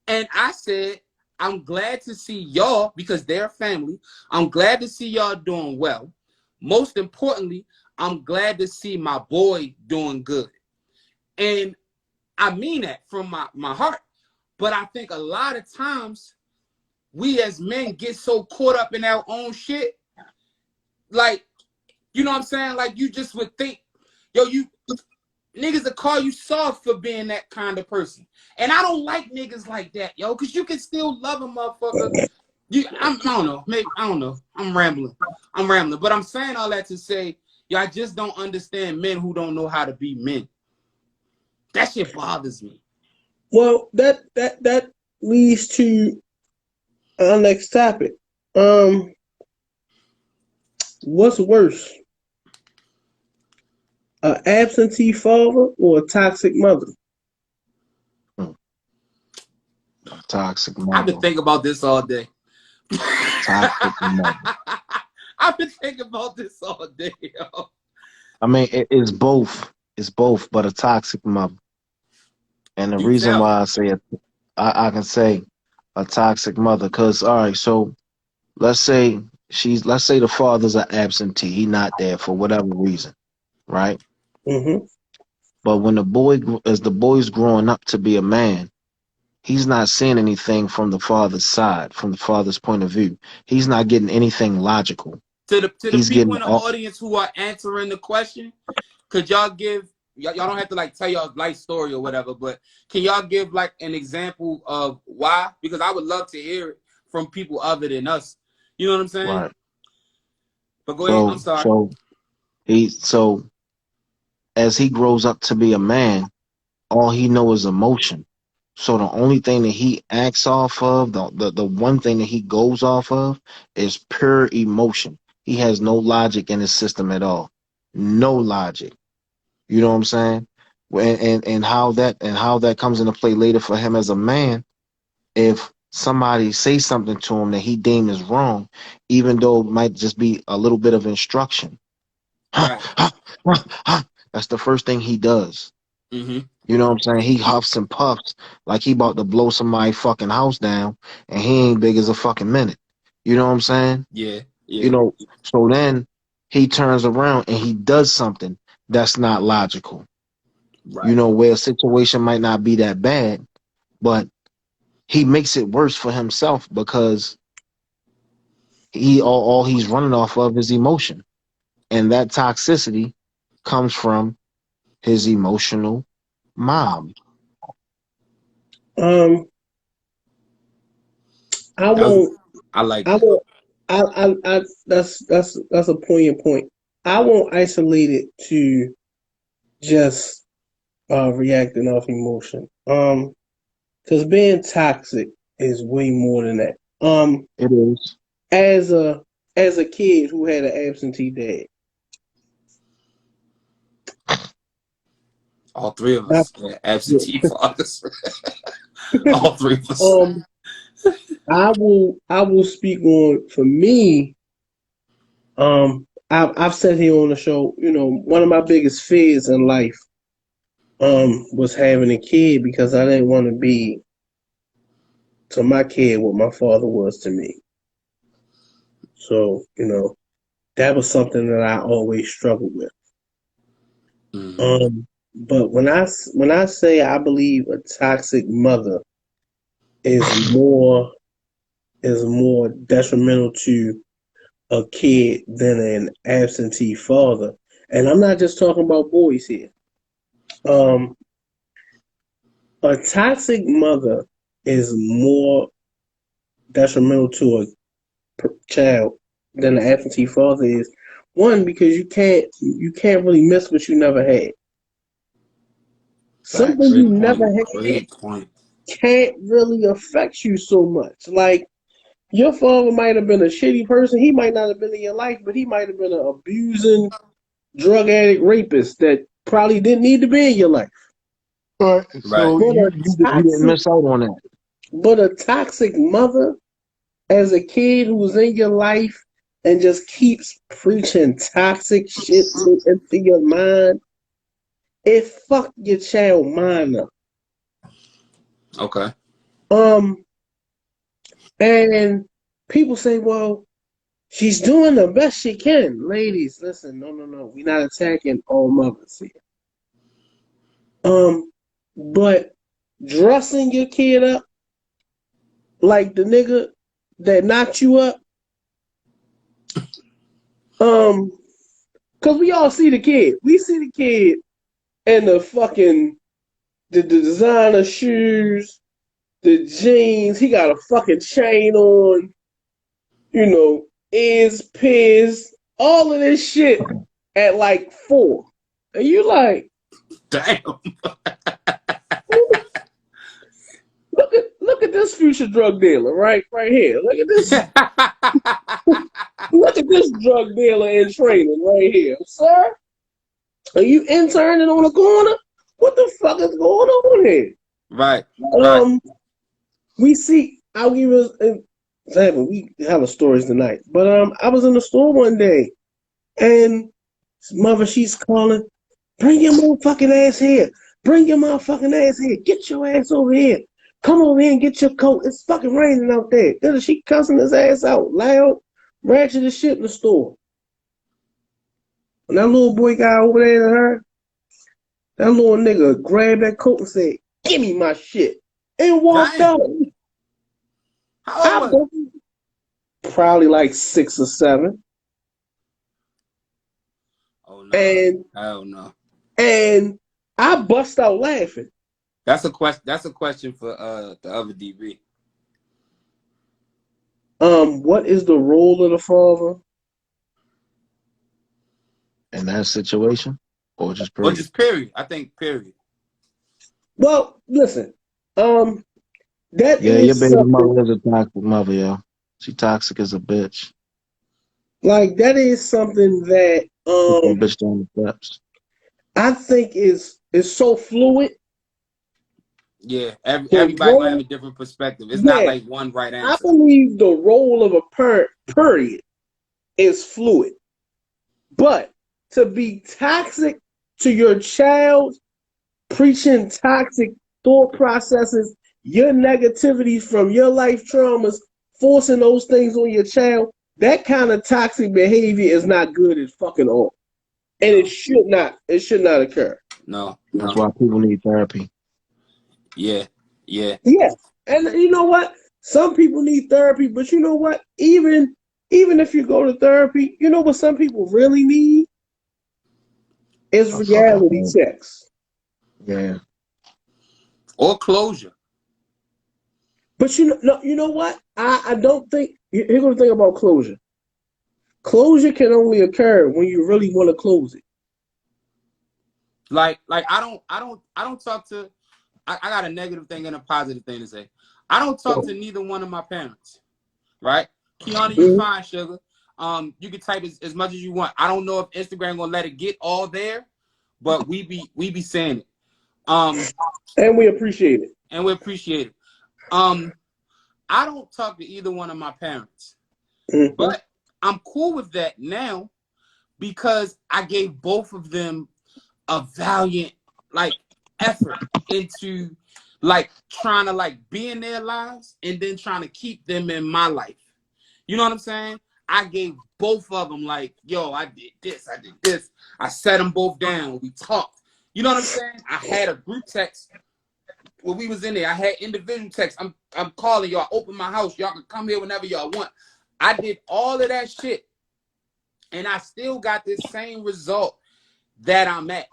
And I said, I'm glad to see y'all, because they're a family. I'm glad to see y'all doing well. Most importantly, I'm glad to see my boy doing good. And I mean that from my heart. But I think a lot of times we as men get so caught up in our own shit. Like, you know what I'm saying? Like, you just would think, yo, niggas will call you soft for being that kind of person. And I don't like niggas like that, yo, because you can still love a motherfucker. I don't know. Maybe, I don't know. I'm rambling. But I'm saying all that to say, yo, I just don't understand men who don't know how to be men. That shit bothers me. Well, that leads to our next topic. What's worse, an absentee father or a toxic mother? Toxic I've been mother. thinking about this all day. Toxic mother. I've been thinking about this all day, yo. I mean, it's both. It's both, but a toxic mother. And the You reason tell. why I say it, I can say a toxic mother, because all right, so let's say the father's an absentee, he not there for whatever reason, right? Mm-hmm. But when as the boy's growing up to be a man, he's not seeing anything from the father's side, from the father's point of view. He's not getting anything logical. To the He's people getting in the all, audience who are answering the question, could y'all give y'all don't have to like tell y'all life story or whatever, but can y'all give like an example of why? Because I would love to hear it from people other than us. You know what I'm saying? right. But go ahead. I'm sorry. So as he grows up to be a man, all he knows is emotion. So the only thing that he acts off of, the one thing that he goes off of, is pure emotion. He has no logic in his system at all. No logic. You know what I'm saying? And how that comes into play later for him as a man, if somebody says something to him that he deems is wrong, even though it might just be a little bit of instruction. Right. That's the first thing he does. Mm-hmm. You know what I'm saying? He huffs and puffs like he about to blow somebody's fucking house down, and he ain't big as a fucking minute. You know what I'm saying? Yeah. You know, so then he turns around and he does something that's not logical. Right. You know, where a situation might not be that bad, but he makes it worse for himself because all he's running off of is emotion. And that toxicity comes from his emotional mom. I won't. I like I that. won't. That's a poignant point. I won't isolate it to just reacting off emotion. Because being toxic is way more than that. It is. As a kid who had an absentee dad, All three of that's us. Yeah, absentee fathers. All three of us. I will speak on for me. I've said here on the show, one of my biggest fears in life was having a kid, because I didn't want to be to my kid what my father was to me. So, that was something that I always struggled with. Mm-hmm. But when I say I believe a toxic mother is more detrimental to a kid than an absentee father, and I'm not just talking about boys here. A toxic mother is more detrimental to a child than an absentee father is. One, because you can't really miss what you never had. Something Great you never point. had. Great point. can't really affect you so much. Like, your father might have been a shitty person. He might not have been in your life, but he might have been an abusing, drug addict, rapist that probably didn't need to be in your life. Right. So But a you didn't toxic, miss out on that. but a toxic mother as a kid who's in your life and just keeps preaching toxic shit into your mind, it fucked your child mind up. Okay. And people say, well, she's doing the best she can. Ladies, listen, no. We're not attacking all mothers here. But dressing your kid up like the nigga that knocked you up, because we all see the kid. We see the kid and the designer shoes, the jeans. He got a fucking chain on, ears pierced, all of this shit at like 4. And you like, Damn. look at this future drug dealer right here. Look at this. Look at this drug dealer in training right here, sir. Are you interning on the corner? What the fuck is going on here? Right. We see. I'll give you an example. We have a stories tonight, but I was in the store one day, and mother, she's calling, bring your motherfucking ass here. Bring your motherfucking ass here. Get your ass over here. Come over here and get your coat. It's fucking raining out there. Then she cussing his ass out loud, ratchet as shit in the store. When that little boy got over there to her, that little nigga grabbed that coat and said, give me my shit. And walked out. How old was he? Probably like 6 or 7. Oh no. And hell no. And I bust out laughing. That's a question for the other DB. What is the role of the father in that situation, or just period? Or just period. I think period. Well, listen. That your is baby something, mother is a toxic mother, yo. She toxic as a bitch. like, that is something that Bitch down the steps. I think is so fluid. Yeah, everybody gonna have a different perspective. It's not like one right answer. I believe the role of a parent, period, is fluid. But to be toxic to your child, preaching toxic thought processes, your negativity from your life traumas, forcing those things on your child, that kind of toxic behavior is not good at fucking all. And it should not occur. No. That's why people need therapy. Yeah. And you know what? Some people need therapy, but you know what? Even if you go to therapy, you know what some people really need? Is reality checks. Yeah. Or closure. But you know what? I don't think. Here's the thing about closure. Closure can only occur when you really want to close it. Like I don't talk to. I got a negative thing and a positive thing to say. I don't talk to neither one of my parents. Right? Kiana, you fine, sugar. You can type as much as you want. I don't know if Instagram gonna let it get all there, but we be saying it. And we appreciate it. I don't talk to either one of my parents. But I'm cool with that now because I gave both of them a valiant effort into trying to be in their lives and then trying to keep them in my life. You know what I'm saying? I gave both of them yo, I did this. I set them both down. We talked. You know what I'm saying? I had a group text when we was in there. I had individual texts. I'm calling y'all. Open my house. Y'all can come here whenever y'all want. I did all of that shit, and I still got this same result that I'm at.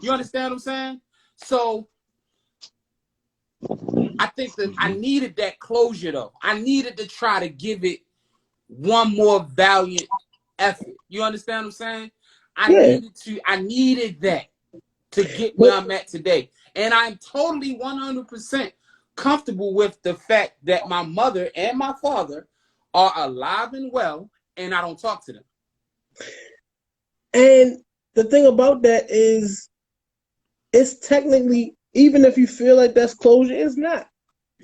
You understand what I'm saying? So I think that I needed that closure, though. I needed to try to give it one more valiant effort. You understand what I'm saying? I needed that to get where I'm at today. And I'm totally 100% comfortable with the fact that my mother and my father are alive and well, and I don't talk to them. And the thing about that is, it's technically, even if you feel like that's closure, it's not.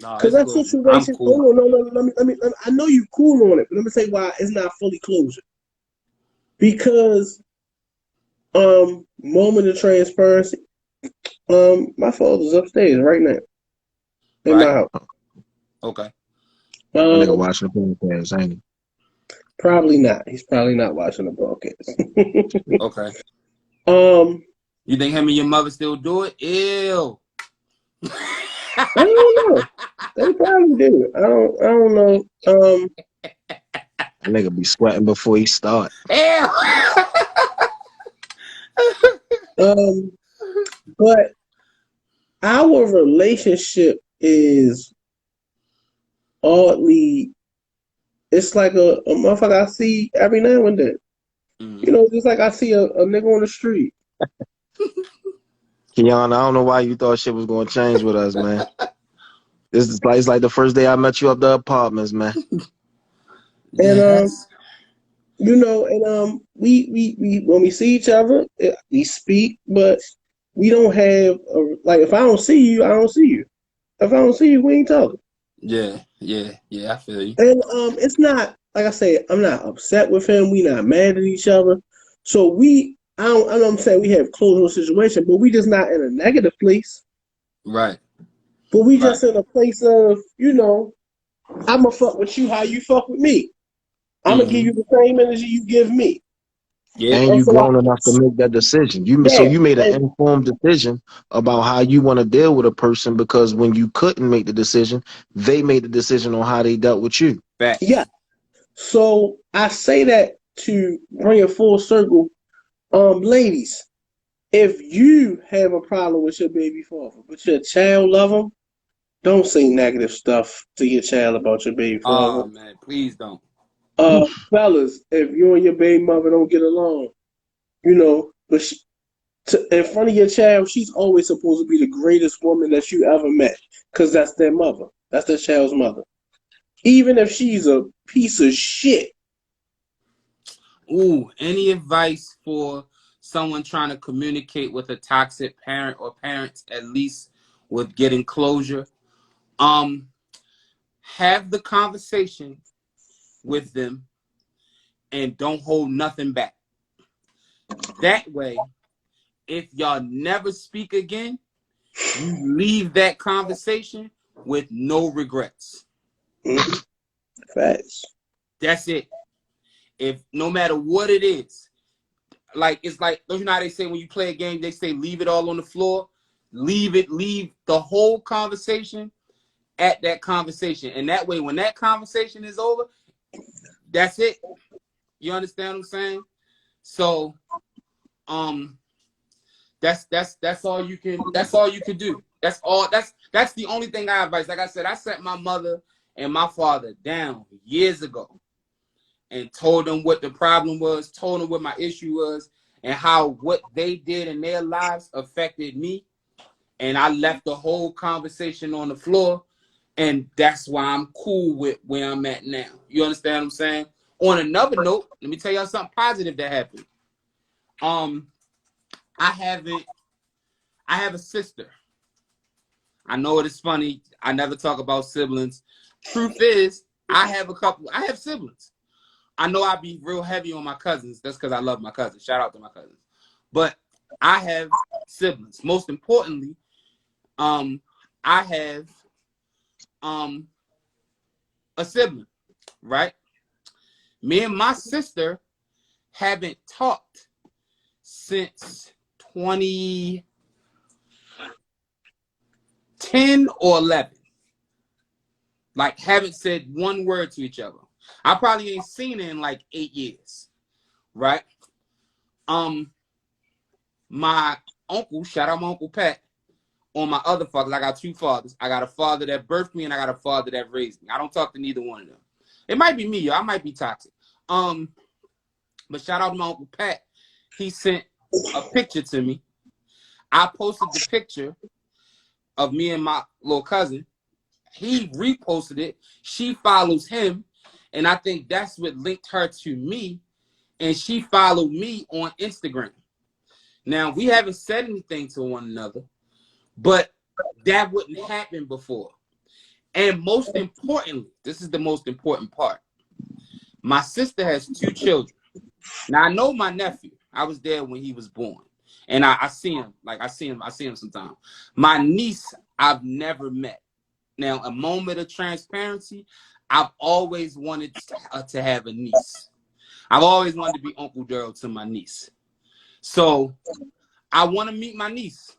No, Because it's that closure. I'm situation, cool. no, let me, I know you cool on it, but let me say why it's not fully closure. Because, moment of transparency, my father's upstairs right now in my Right? house. Okay. That nigga watching the podcast, ain't he? Probably not. He's probably not watching the broadcast. Okay. You think him and your mother still do it? Ew. I don't know. They probably do. I don't know. That nigga be sweating before he start. Ew. But our relationship is oddly, it's like a motherfucker I see every now and then. Mm. You know, just like I see a nigga on the street. Keon, I don't know why you thought shit was gonna change with us, man. It's like the first day I met you up the apartments, man. And Yes. you know, and we when we see each other, we speak, but we don't have like, if I don't see you, I don't see you. If I don't see you, we ain't talking. Yeah. I feel you. And it's not, like I say, I'm not upset with him. We not mad at each other. So I know what I'm saying, we have close situation, but we just not in a negative place. Right. But we Right. just in a place of, you know, I'ma fuck with you how you fuck with me. I'ma give you the same energy you give me. Yeah. And you grown enough to make that decision. So you made an informed decision about how you want to deal with a person, because when you couldn't make the decision, they made the decision on how they dealt with you. Facts. Yeah. So I say that to bring it full circle. Ladies, if you have a problem with your baby father, but your child love him, don't say negative stuff to your child about your baby father. Oh man, please don't. Fellas, if you and your baby mother don't get along, you know, but in front of your child, she's always supposed to be the greatest woman that you ever met, because that's their mother. That's their child's mother. Even if she's a piece of shit. Ooh, any advice for someone trying to communicate with a toxic parent or parents, at least with getting closure? Have the conversation with them and don't hold nothing back. That way, if y'all never speak again, you leave that conversation with no regrets. Facts. That's it. If no matter what it is, like, it's like, don't you know how they say when you play a game, they say leave it all on the floor? Leave the whole conversation at that conversation. And that way, when that conversation is over, that's it. You understand what I'm saying? So, that's all you can do. That's the only thing I advise. Like I said, I sat my mother and my father down years ago and told them what the problem was, told them what my issue was, and how what they did in their lives affected me. And I left the whole conversation on the floor, and that's why I'm cool with where I'm at now. You understand what I'm saying? On another note, let me tell y'all something positive that happened. I have a sister. I know it is funny. I never talk about siblings. Truth is, I have siblings. I know I be real heavy on my cousins. That's because I love my cousins. Shout out to my cousins. But I have siblings. Most importantly, I have a sibling, right? Me and my sister haven't talked since 2010 or 11. Like, haven't said one word to each other. I probably ain't seen her in like 8 years, right? My uncle, shout out my Uncle Pat, on my other fathers, I got two fathers. I got a father that birthed me and I got a father that raised me. I don't talk to neither one of them. It might be me, yo. I might be toxic. But shout out to my Uncle Pat. He sent a picture to me. I posted the picture of me and my little cousin, he reposted it. She follows him, and I think that's what linked her to me. And she followed me on Instagram. Now, we haven't said anything to one another, but that wouldn't happen before. And most importantly, this is the most important part. My sister has 2 children. Now, I know my nephew. I was there when he was born. And I see him. Like, I see him sometimes. My niece, I've never met. Now, a moment of transparency, I've always wanted to have a niece. I've always wanted to be Uncle Daryl to my niece. So I want to meet my niece.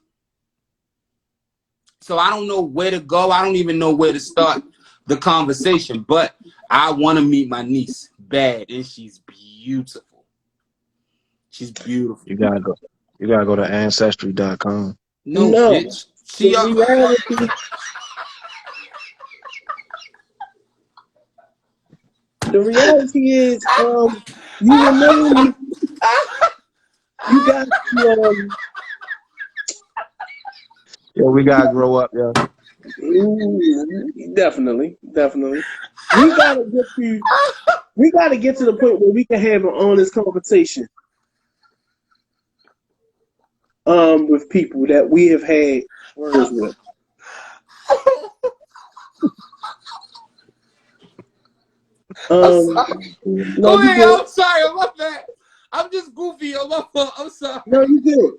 So I don't know where to go. I don't even know where to start the conversation, but I want to meet my niece bad, and she's beautiful. She's beautiful. You gotta go to ancestry.com. No, bitch. The reality is, you remember you got to, Yo, we gotta grow up, yo. Definitely. We gotta get to the point where we can have an honest conversation with people that we have had words with. Go ahead, I'm sorry, I'm not bad. I'm just goofy. I'm sorry. No, you good.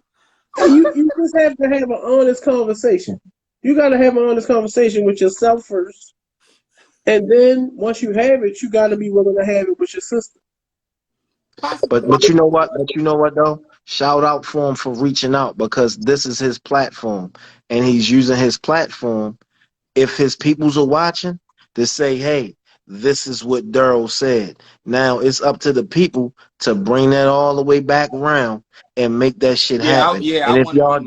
You just have to have an honest conversation. You got to have an honest conversation with yourself first, and then once you have it, you got to be willing to have it with your sister. But you know what? Though, shout out for him for reaching out, because this is his platform, and he's using his platform. If his peoples are watching, to say, hey, this is what Daryl said. Now it's up to the people to bring that all the way back around and make that shit happen. And if y'all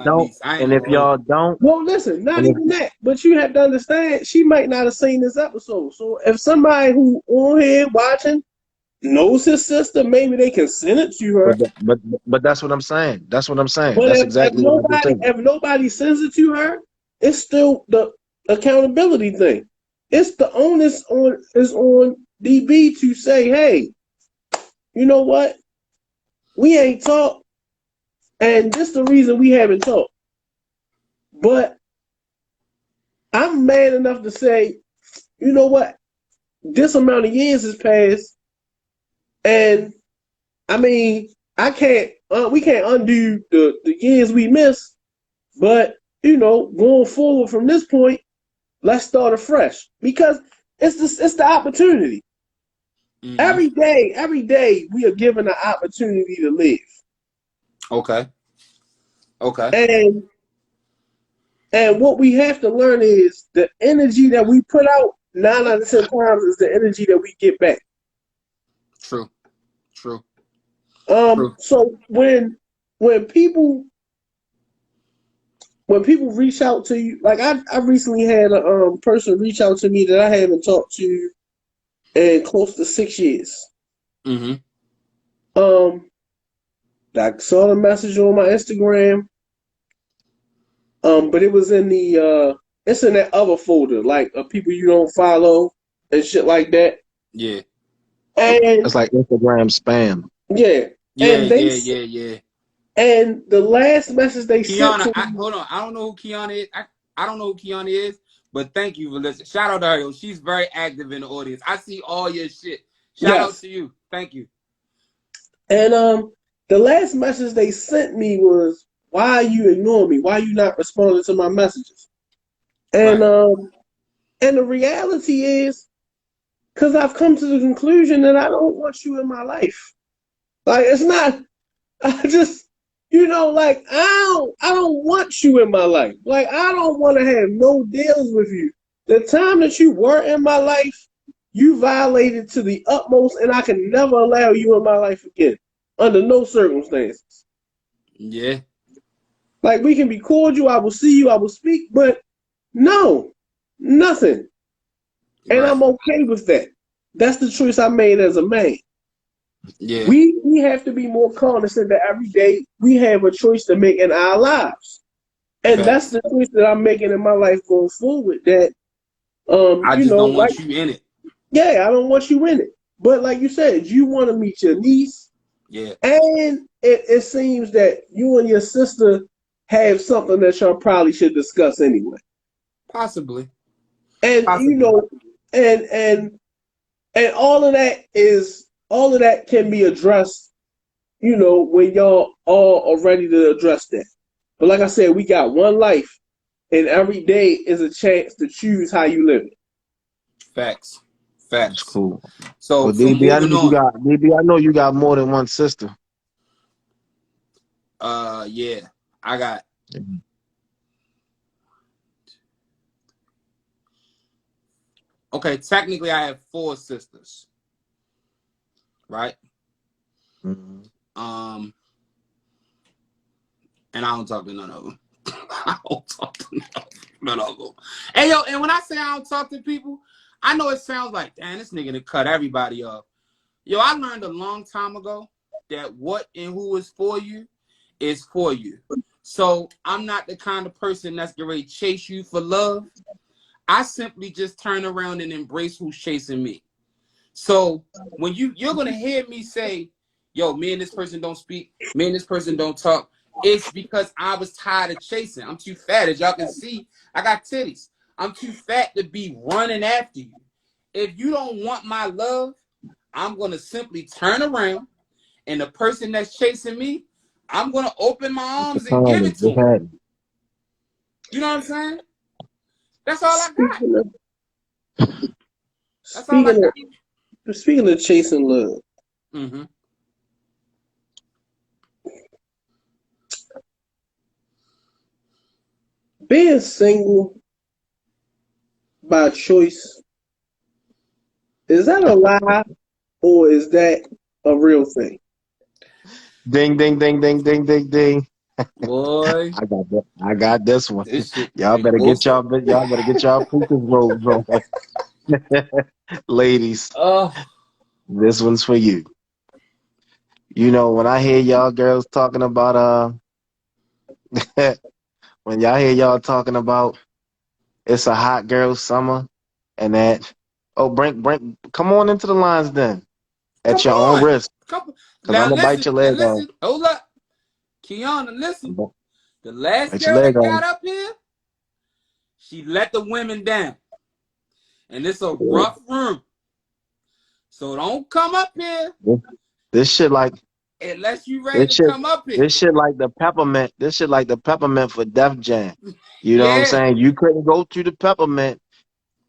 don't, well, listen, not even that, but you have to understand, she might not have seen this episode. So if somebody who on here watching knows his sister, maybe they can send it to her. But that's what I'm saying. But that's exactly what I'm saying. If nobody sends it to her, it's still the accountability thing. It's the onus is on DB to say, hey, you know what? We ain't talked, and this is the reason we haven't talked. But I'm man enough to say, you know what? This amount of years has passed, and I mean, we can't undo the years we missed, but you know, going forward from this point, let's start afresh, because it's the opportunity. Mm-hmm. Every day we are given an opportunity to live. Okay. And what we have to learn is the energy that we put out 9 out of 10 times is the energy that we get back. True. So when people reach out to you, like I recently had a person reach out to me that I haven't talked to in close to 6 years. Mm-hmm. I saw the message on my Instagram. But it was in it's in that other folder, like people you don't follow and shit like that. Yeah. And it's like Instagram spam. Yeah. Yeah. And the last message they Kiana, sent to hold on. I don't know who Kiana is. I don't know who Kiana is, but thank you for listening. Shout out to her. She's very active in the audience. I see all your shit. Shout out to you. Thank you. And the last message they sent me was, why are you ignoring me? Why are you not responding to my messages? And and the reality is, because I've come to the conclusion that I don't want you in my life. Like, it's not, I just, like, I don't want you in my life. Like, I don't want to have no deals with you. The time that you were in my life, you violated to the utmost, and I can never allow you in my life again, under no circumstances. Yeah. Like, we can be cordial, I will see you, I will speak, but no, nothing. And I'm okay with that. That's the choice I made as a man. Yeah. We have to be more cognizant that every day we have a choice to make in our lives. And that's the choice that I'm making in my life going forward, that I You just know, don't like, want you in it. yeah, I don't want you in it. But like you said, you want to meet your niece, Yeah. and it seems that you and your sister have something that y'all probably should discuss anyway. Possibly. And you Possibly. know, and all of that can be addressed, you know, when y'all all are ready to address that. But like I said, we got one life, and every day is a chance to choose how you live it. Facts. That's Facts. cool. So But so DB, moving on. I know you got more than one sister. Yeah. I got okay, technically I have 4 sisters. Right? Mm-hmm. And I don't talk to none of them. I don't talk to none of them. Hey, yo, and when I say I don't talk to people, I know it sounds like, damn, this nigga to cut everybody off. Yo, I learned a long time ago that what and who is for you is for you. So I'm not the kind of person that's going to chase you for love. I simply just turn around and embrace who's chasing me. So when you're going to hear me say, yo, me and this person don't speak, me and this person don't talk, it's because I was tired of chasing. I'm too fat. As y'all can see, I got titties. I'm too fat to be running after you. If you don't want my love, I'm going to simply turn around, and the person that's chasing me, I'm going to open my arms and give it to him. You know what I'm saying? That's all I got. That's all I got. Speaking of chasing love, Mm-hmm. being single by choice, is that a lie or is that a real thing? Ding, ding, ding, ding, ding, ding, ding. Boy, I got this one. this shit. Y'all better get y'all poopers robes on. Ladies, this one's for you. You know, when I hear y'all girls talking about when y'all hear y'all talking about it's a hot girl summer and that come on into the lines then. At Come your own on. risk. Come. Cause I'm Now gonna bite listen. your Now leg off. listen. Hold up. Kiana, listen. The last Bite your girl leg that off. got up here, she let the women down. And it's a rough room. So don't come up here This shit like unless you ready to come up here. This shit like the peppermint. This shit like the peppermint for Def Jam. You know what I'm Yeah. saying? You couldn't go through the peppermint.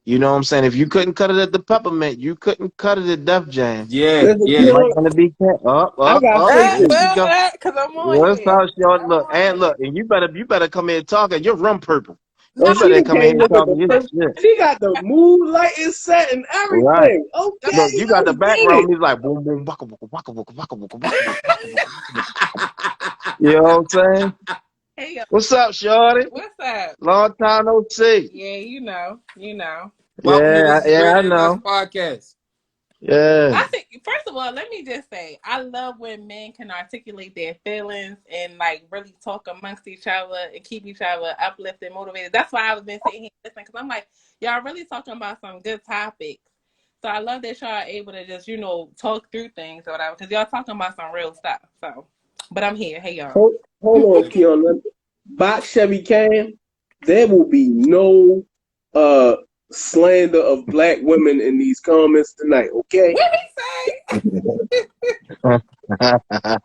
You know what I'm saying? If you couldn't cut it at the peppermint, you couldn't cut it at Def Jam. Yeah. Listen, Yeah. You you might know, want to be I gotta say there this. you go. Cause I'm on What's here. up, y'all? I'm Look, on and here. look, and you better come in talking. Your room purple. Oh, You No, she better done come in came here up with the talking your perfect. shit. She got the mood lighting set and Right. everything. Okay, Look, you got the let's get background it. music like boom boom waka waka waka waka waka waka waka waka. You know what I'm saying? hey, yo, What's up, shorty? what's up? Long time no see. Yeah, you know. Welcome to This Is Yeah, I Greater Than Us know. podcast. Yeah. I think first of all, let me just say, I love when men can articulate their feelings and like really talk amongst each other and keep each other uplifted, motivated. That's why I was been sitting here listening because I'm like, y'all really talking about some good topics. So I love that y'all are able to just talk through things or whatever because y'all talking about some real stuff. So, but I'm here. Hey y'all. Hold on, Keon. Box Chevy Cam. There will be no slander of black women in these comments tonight. Okay. What he say?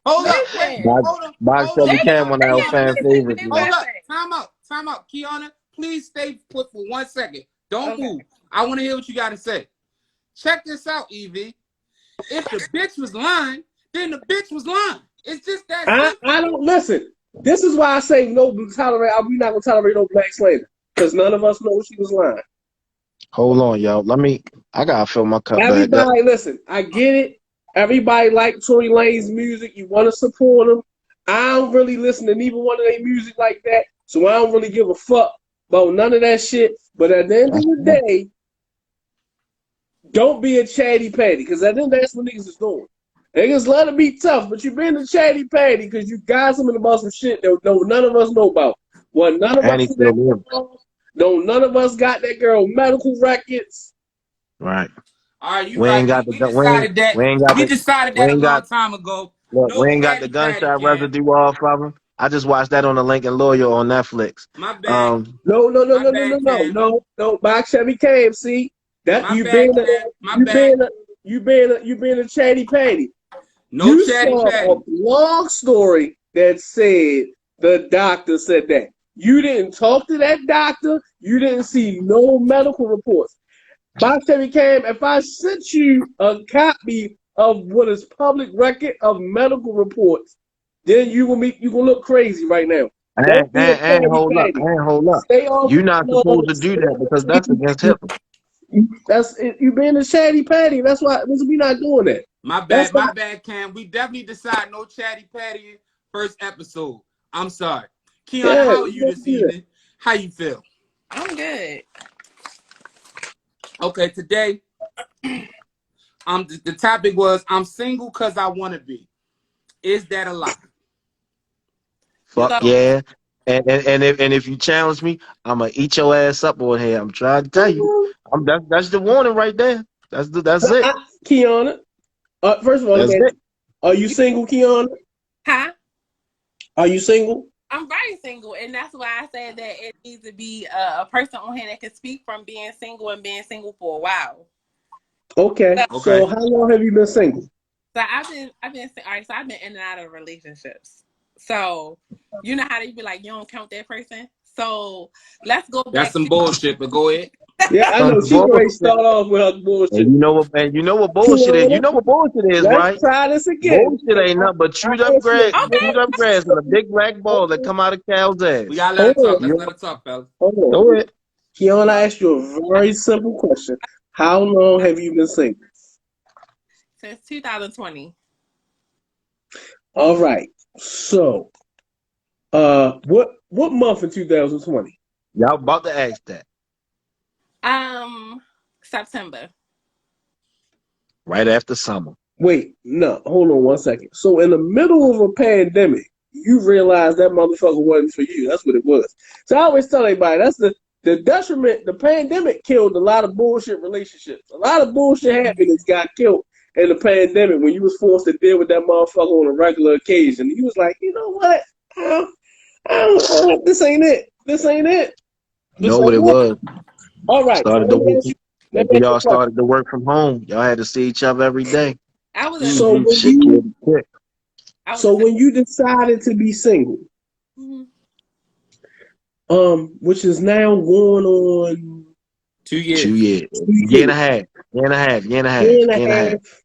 Hold up. Wait. Listen. Hold up. Box Hold Chevy up. They Cam, gonna one of they our gonna fan Kiana. listen to favorites, me man. what Hold I up. say. Time out. Kiana, please stay put for 1 second. Don't Okay. move. I want to hear what you got to say. Check this out, Evie. If the bitch was lying, then the bitch was lying. It's just that simple. I don't listen. This is why I say no tolerate. We're not gonna tolerate no black slander because none of us know she was lying. Hold on, y'all. I gotta fill my cup back up. Everybody, listen. I get it. Everybody like Tory Lane's music. You want to support him. I don't really listen to neither one of their music like that, so I don't really give a fuck about none of that shit. But at the end of the day, don't be a chatty patty because at the end that's what niggas is doing. Niggas let it be tough, but you been a chatty patty because you got something about some shit that none of us know about. Well, none of And us he is still lives. Don't none of us got that girl medical records. Right. All right, you We right. ain't We got the we gun. We ain't, decided that. we ain't got We the. decided We that a ain't long got. time ago. Look, No we ain't got the chatty patty, gunshot Cam. residue off of them. I just watched that on the Lincoln Lawyer on Netflix. My bad. Um, No, no, no, My no, no, no, bad, no, Cam. no, no. Box Chevy came. See that My bad, Cam. My bad. you being a chatty patty. No You chatty saw a patty. blog story that said the doctor said that. You didn't talk to that doctor. You didn't see no medical reports. Box Chevy came. If I sent you a copy of what is public record of medical reports, then you gonna look crazy right now. and, Don't be a and chatty hold up, patty. and hold up. Stay off. You're not supposed to do that because that's against HIPAA. That's it, you being a chatty patty. That's why we not doing that. My That's bad. why. My bad, Cam. We definitely decide no chatty patty first episode. I'm sorry. Kiana, Yeah, how are you you don't this do that. evening? How you feel? I'm good. Okay, today the topic was I'm single because I want to be. Is that a lie? Fuck So yeah. And if you challenge me, I'm gonna eat your ass up on here. I'm trying to tell you. That's the warning right there. That's it. Kiana, first of all, let That's me ask it. you, are you single, Kiana? huh? Are you single? I'm very single, and that's why I said that it needs to be a person on here that can speak from being single and being single for a while. Okay. So, So Okay. how long have you been single? I've been all right. So I've been in and out of relationships. So you know how they be like, you don't count that person. So let's go That's back some to bullshit, but go ahead. Yeah, I Some know she already bullshit. start off with her bullshit. And you know what bullshit is. You Kiana, know what bullshit is, let's right? try this again. Bullshit ain't nothing but I okay. chewed up grass and a big black ball that come out of cow's We ass. gotta let her hold talk. on, Let's You let her talk, fellas. hold on. know it. Kiana, I asked you a very simple question. How long have you been single? Since 2020. All right. So, what month in 2020? Y'all about to ask that September. right after summer. Wait, no, hold on one second. So, in the middle of a pandemic, you realize that motherfucker wasn't for you. That's what it was. So, I always tell everybody that's the detriment. The pandemic killed a lot of bullshit relationships. A lot of bullshit happiness got killed in the pandemic when you was forced to deal with that motherfucker on a regular occasion. You was like, you know what? This ain't it. This ain't it. You This know what ain't it it. was? All right. So Started to let me work. ask you. Let me Maybe ask you y'all a question. started to work from home. Y'all had to see each other every day. I was a So Mm-hmm. when Shit you killed the quick. I was so a when you decided to be single, Mhm. which is now going on 2 years. 2 years. 2 years, Year and a half. Year and a half. year and Year and a a half. half.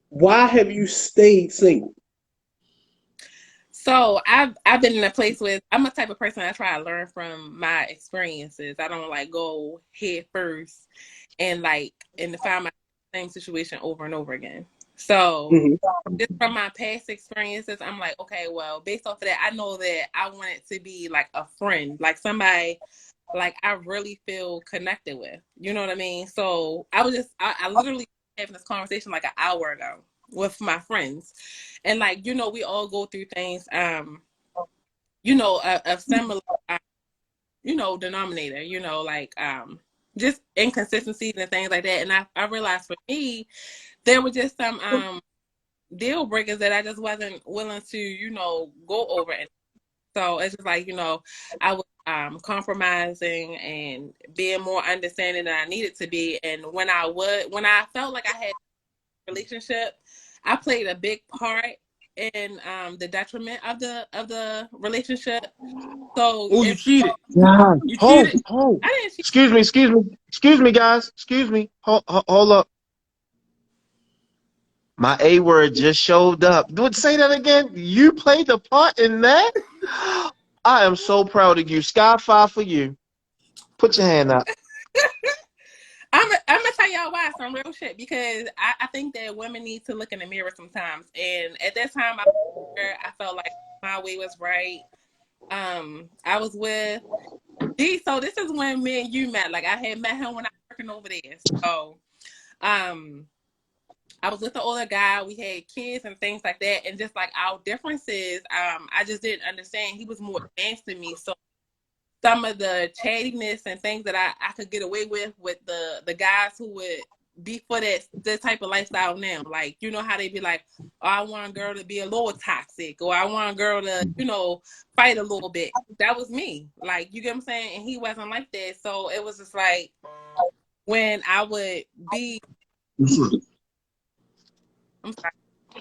Why have you stayed single? So I've been in a place with I'm a type of person I try to learn from my experiences. I don't like go head first and find my same situation over and over again. So Hmm. just from my past experiences, I'm like, okay, well, based off of that, I know that I want it to be like a friend, like somebody like I really feel connected with. You know what I mean? So I literally having this conversation like an hour ago with my friends. And like, we all go through things, a similar, denominator, just inconsistencies and things like that. And I realized for me, there were just some deal breakers that I just wasn't willing to, go over. And so it's just like, I was compromising and being more understanding than I needed to be. And when I felt like I had a relationship, I played a big part in the detriment of the relationship. So Oh, you if cheated. Yeah. You cheated. I didn't cheat, Excuse me, guys. Excuse me. Hold up. My A word just showed up. Say that again. You played the part in that? I am so proud of you. Sky five for you. Put your hand up. I'm gonna tell y'all why some real shit because I think that women need to look in the mirror sometimes. And at that time, I felt like my way was right. I was with D, so this is when me and you met. Like I had met him when I was working over there. So, um, I was with the older guy. We had kids and things like that, and just like our differences, I just didn't understand. He was more advanced than me, so some of the chattiness and things that I could get away with the guys who would be for that type of lifestyle now. Like, you know how they be like, oh, I want a girl to be a little toxic, or I want a girl to, you know, fight a little bit. That was me. Like, you get what I'm saying? And he wasn't like that. So it was just like when I would be I'm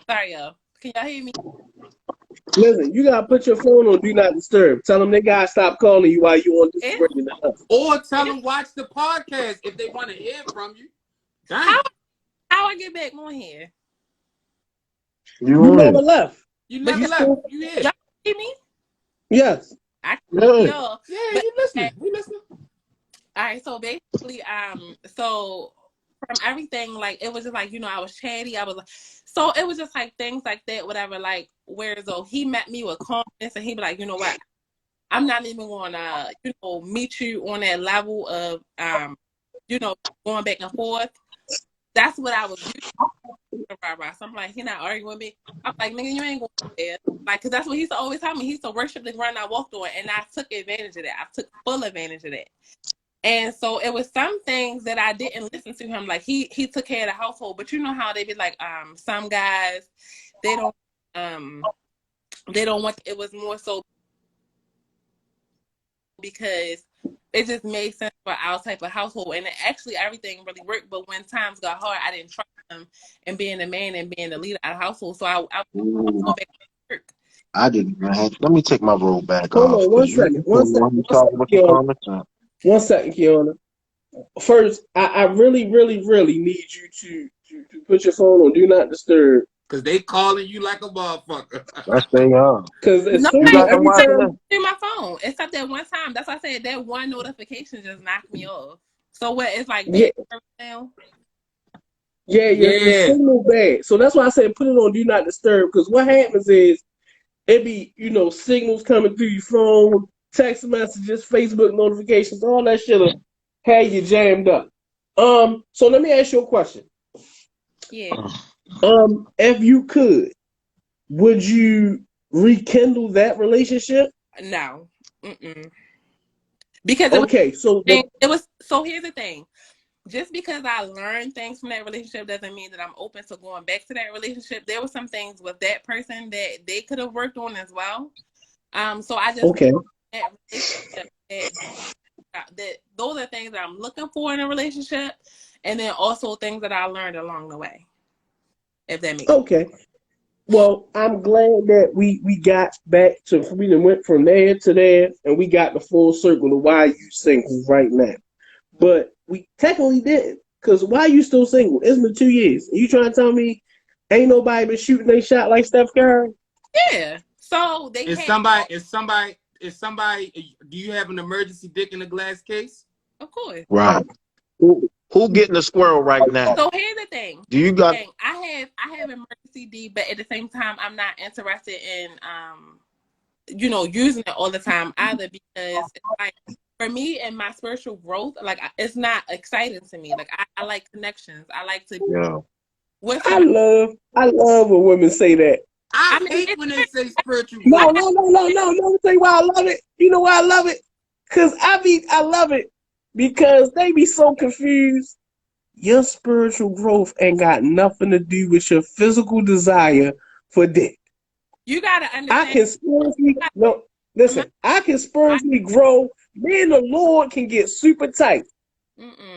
sorry, y'all. Can y'all hear me? Listen, you gotta put your phone on Do Not Disturb. Tell them they gotta stop calling you while you on this breaking the house. Or tell them watch the podcast if they want to hear from you. Dang. How I get back on here? You never left. You never left. You here? Y'all hear me? Yes. I Yeah. can y'all. Yeah, But- you listening. We listening. All right, so basically, so from everything, like it was just like, you know, I was chatty. I was like, so it was just like things like that, whatever. Like, whereas though he met me with confidence, and he'd be like, you know what, I'm not even gonna, you know, meet you on that level of, you know, going back and forth. That's what I was used to. So I'm like, he not arguing with me. I'm like, nigga, you ain't going there. Like, cause that's what he used to always tell me. He used to worship the ground I walked on, and I took advantage of that. I took full advantage of that. And so it was some things that I didn't listen to him. Like he took care of the household, but you know how they be like, some guys, they don't want, it was more so because it just made sense for our type of household. And actually everything really worked. But when times got hard, I didn't trust him and being the man and being the leader of the household. So I go back to work. I didn't, man. Let me take my roll back Hold off. on, one second, Kiana. First, I really, really, really need you to put your phone on Do Not Disturb. Because they calling you like a motherfucker. That's they are. Because as No, soon You as got them every watching time, that? in my phone, except that one time. That's why I said that one notification just knocked me off. So what? It's like Yeah. now. Yeah, your signal bad. So that's why I said put it on Do Not Disturb. Because what happens is it be, you know, signals coming through your phone, text messages, Facebook notifications, all that shit will have you jammed up. So let me ask you a question. Yeah. If you could, would you rekindle that relationship? No. Because Okay, so it was. So here's the thing. Just because I learned things from that relationship doesn't mean that I'm open to going back to that relationship. There were some things with that person that they could have worked on as well. So I just that relationship that those are things that I'm looking for in a relationship, and then also things that I learned along the way. If that makes sense. Okay. Well, I'm glad that we got back to, we went from there to there, and we got the full circle of why you single right now. But we technically didn't, because why you still single? It's been 2 years. You trying to tell me ain't nobody been shooting they shot like Steph Curry? Yeah. So they Is somebody, do you have an emergency dick in a glass case? Of course. Right. Who getting the squirrel right now? So here's the thing. Do you got? I have emergency D, but at the same time, I'm not interested in you know, using it all the time either, because it's like for me and my spiritual growth, like it's not exciting to me. Like I like connections. I like to. Yeah. I love when women say that. I hate when they say spiritual. No. Let me tell you why I love it. You know why I love it? Because I love it because they be so confused. Your spiritual growth ain't got nothing to do with your physical desire for dick. You gotta understand. I can spiritually grow. Me and the Lord can get super tight,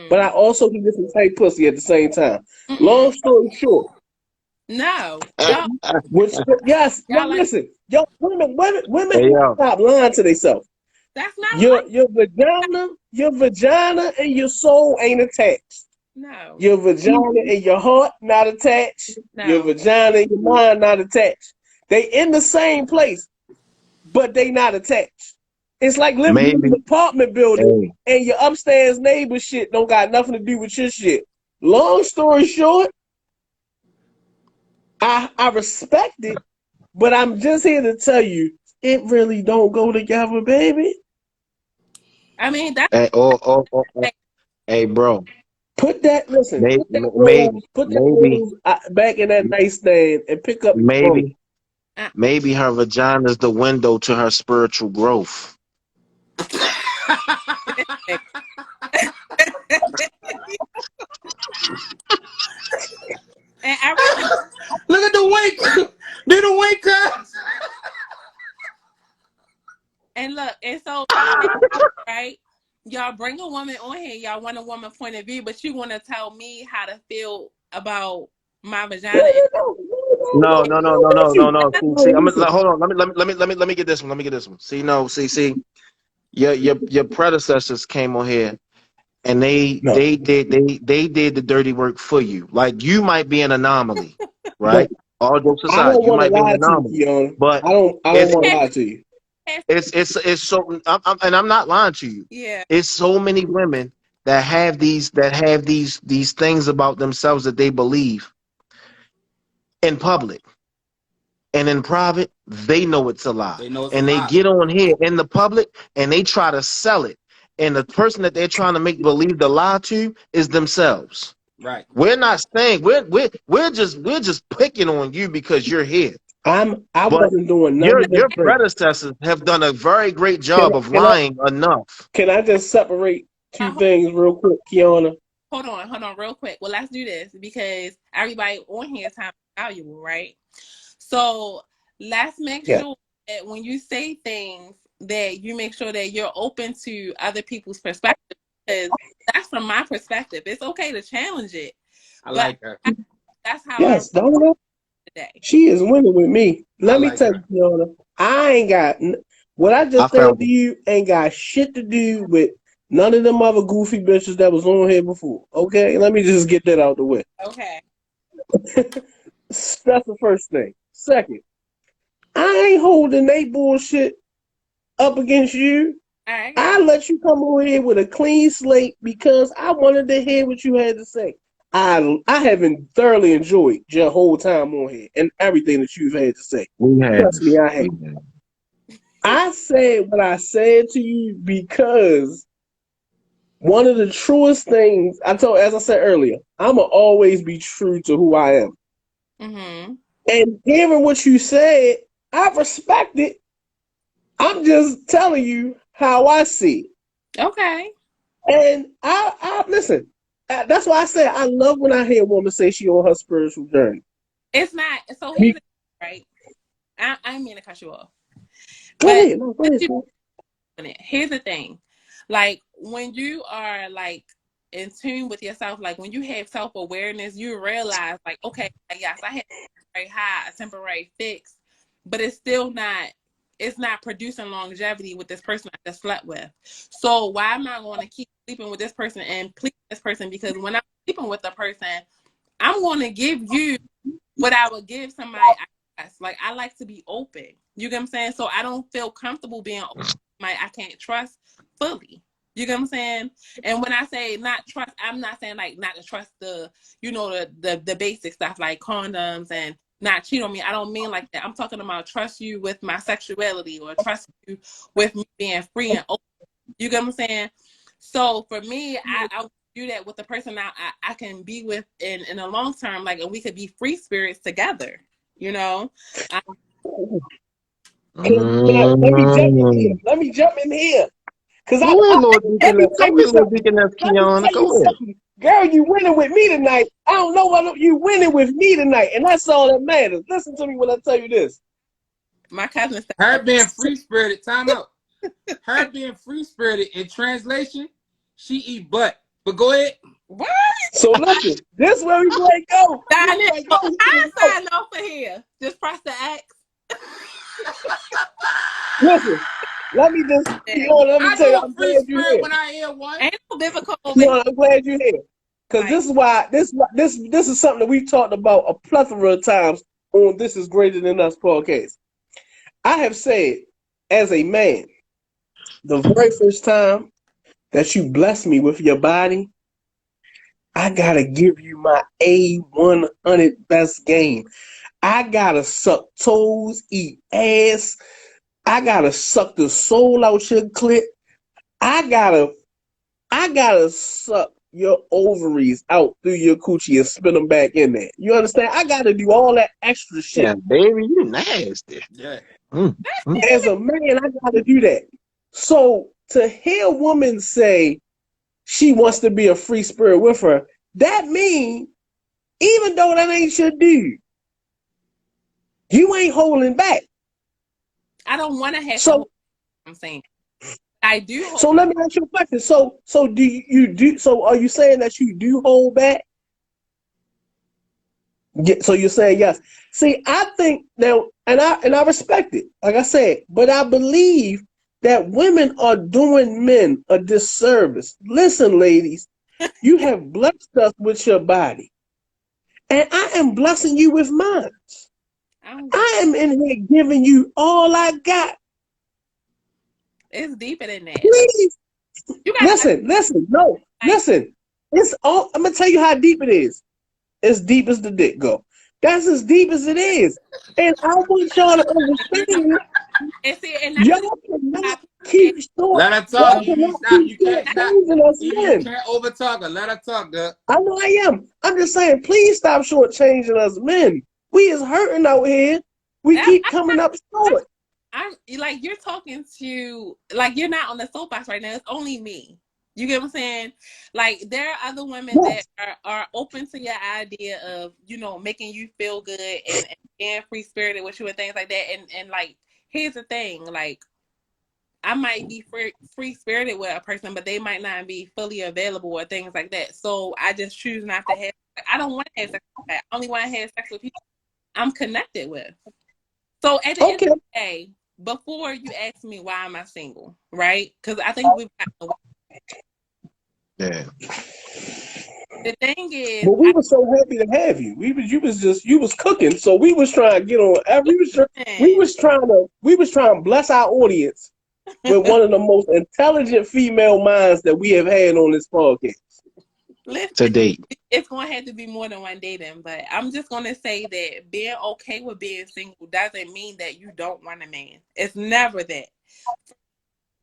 but I also can get some tight pussy at the same time. Long story short. No. Yes. Now listen, yo, women stop lying to themselves. That's not your vagina and your soul ain't attached. No. Your vagina and your heart not attached. No. Your vagina and your mind not attached. They in the same place, but they not attached. It's like living in an apartment building and your upstairs neighbor shit don't got nothing to do with your shit. Long story short, I respect it, but I'm just here to tell you, it really don't go together, baby. I mean, that's Hey, bro. Put that. Listen. Maybe, Put that maybe, rose. Put that maybe, rose back in that nightstand and pick up your phone. maybe, Uh, maybe her vagina is the window to her spiritual growth. and I really, Look at the wink. Do the wink, cuz. and look, and so right, y'all bring a woman on here. Y'all want a woman point of view, but you want to tell me how to feel about my vagina. No, no, no, no, no, no, no. See, I'm Listen. gonna hold on. Let me get this one. Let me get this one. See, no, see. Your predecessors came on here and they No. did the dirty work for you. Like you might be an anomaly, right? All jokes I aside, don't you want to might be an lie to anomaly. you, Keon. But I don't it's want to lie to you. it's so and I'm not lying to you. Yeah. It's so many women that have these things about themselves that they believe in public. And in private, they know it's a lie. They know it's a And they lie. get on here in the public and they try to sell it. And the person that they're trying to make believe the lie to is themselves. Right. We're not saying we're just picking on you because you're here. I But wasn't doing none of your this. Thing. predecessors have done a very great job of lying enough. Can I just separate two Hold things real quick, Kiana? on, real quick. Well, let's do this because everybody on here is time valuable, right? So let's make Yeah. sure that when you say things, that you make sure that you're open to other people's perspective, because that's from my perspective. It's okay to challenge it. I like her. That's how Yes, I don't know. today. She is winning with me. Let me like tell her. you, Kiana, I ain't got what I I just said found to you ain't got shit to do with none of them other goofy bitches that was on here before. Okay, let me just get that out the way. Okay. That's the first thing. Second, I ain't holding they bullshit up against you. All right. I let you come over here with a clean slate because I wanted to hear what you had to say. I haven't thoroughly enjoyed your whole time on here and everything that you've had to say. we had Trust me, I have. I said what I said to you because one of the truest things as I said earlier, I'ma always be true to who I am. Mm-hmm. And given what you said, I respect it. I'm just telling you how I see it. Okay. And I listen. That's why I say I love when I hear a woman say she on her spiritual journey. It's not. So here's the thing, right. I didn't mean to cut you off. Go But ahead. No, go ahead. here's the thing. Like when you are like in tune with yourself, like when you have self-awareness, you realize like, okay, yes, I had a temporary high, a temporary fix, but it's not producing longevity with this person I just slept with. So why am I going to keep sleeping with this person and please this person? Because when I'm sleeping with a person, I'm going to give you what I would give somebody else. Like I like to be open. You get what I'm saying? So I don't feel comfortable being open. I can't trust fully. You get what I'm saying? And when I say not trust, I'm not saying like not to trust the basic stuff like condoms and not cheat on me. I don't mean like that. I'm talking about trust you with my sexuality or trust you with me being free and open. You get what I'm saying? So for me, I do that with the person I can be with in a long term, like, and we could be free spirits together, you know? Let me jump in here. Cause Go ahead, Lord let me Deaconess. tell Go you ahead, Lord something. Deaconess Let me Kiana. tell you Go ahead. something. Girl, you winning with me tonight. I don't know whether you winning with me tonight, and that's all that matters. Listen to me when I tell you this. My cousin said, Her being free spirited, time out. Her being free spirited in translation, she eat butt. But go ahead. what? So listen, this where we going to go. I signed off for here. Just press the X. Listen, let me just, let me I tell you, know a I'm free glad you're spirit here. when I hear one. Ain't no biblical over here. I'm glad you're here. Because this is why this is something that we've talked about a plethora of times on This Is Greater Than Us podcast. I have said, as a man, the very first time that you bless me with your body, I gotta give you my A100 best game. I gotta suck toes, eat ass. I gotta suck the soul out your clit. I gotta suck your ovaries out through your coochie and spit them back in there. You understand? I got to do all that extra shit. Yeah, baby, you nasty. Yeah. As a man, I got to do that. So to hear a woman say she wants to be a free spirit with her, that means even though that ain't your dude, you ain't holding back. I don't want to have to So, hold, I'm saying. I do hold so let me ask you a question. So do you do? So are you saying that you do hold back? Yeah, so you're saying yes. See, I think now, and I respect it, like I said, but I believe that women are doing men a disservice. Listen, ladies, you have blessed us with your body, and I am blessing you with mine. I am in here giving you all I got. It's deeper than that. Please, You gotta listen. It's all. I'm gonna tell you how deep it is. As deep as the dick go. That's as deep as it is. And I want y'all to understand. Y'all cannot keep short. Let her Y'all talk. You cannot stop. keep You can't stop. changing us You men. can't overtalk her. Let her talk, girl. I know I am. I'm just saying, please stop shortchanging us men. We is hurting out here. We keep coming up short. I'm like, you're talking to, like, you're not on the soapbox right now. It's only me. You get what I'm saying? Like, there are other women that are open to your idea of, you know, making you feel good and being free spirited with you and things like that. And like, here's the thing, like, I might be free spirited with a person, but they might not be fully available or things like that. So I just choose not to have. I don't want to have sex with that. I only want to have sex with people I'm connected with. So at the end of the day, before you ask me why am I single, right? Because I think we've gotten away. Yeah. The thing is, but we were so happy to have you. You was cooking, so we was trying to get on. We was trying to bless our audience with one of the most intelligent female minds that we have had on this podcast. Listen, to date. It's going to have to be more than one dating, but I'm just going to say that being okay with being single doesn't mean that you don't want a man. It's never that.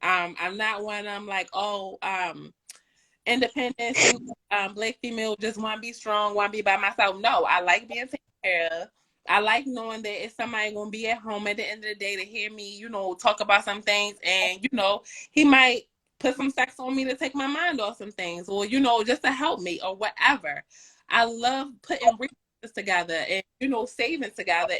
I'm not one of them like, independent, single, black female, just want to be strong, want to be by myself. No, I like being taken care of. I like knowing that if somebody going to be at home at the end of the day to hear me, you know, talk about some things, and, you know, he might put some sex on me to take my mind off some things, or, you know, just to help me or whatever. I love putting resources together and, you know, saving together,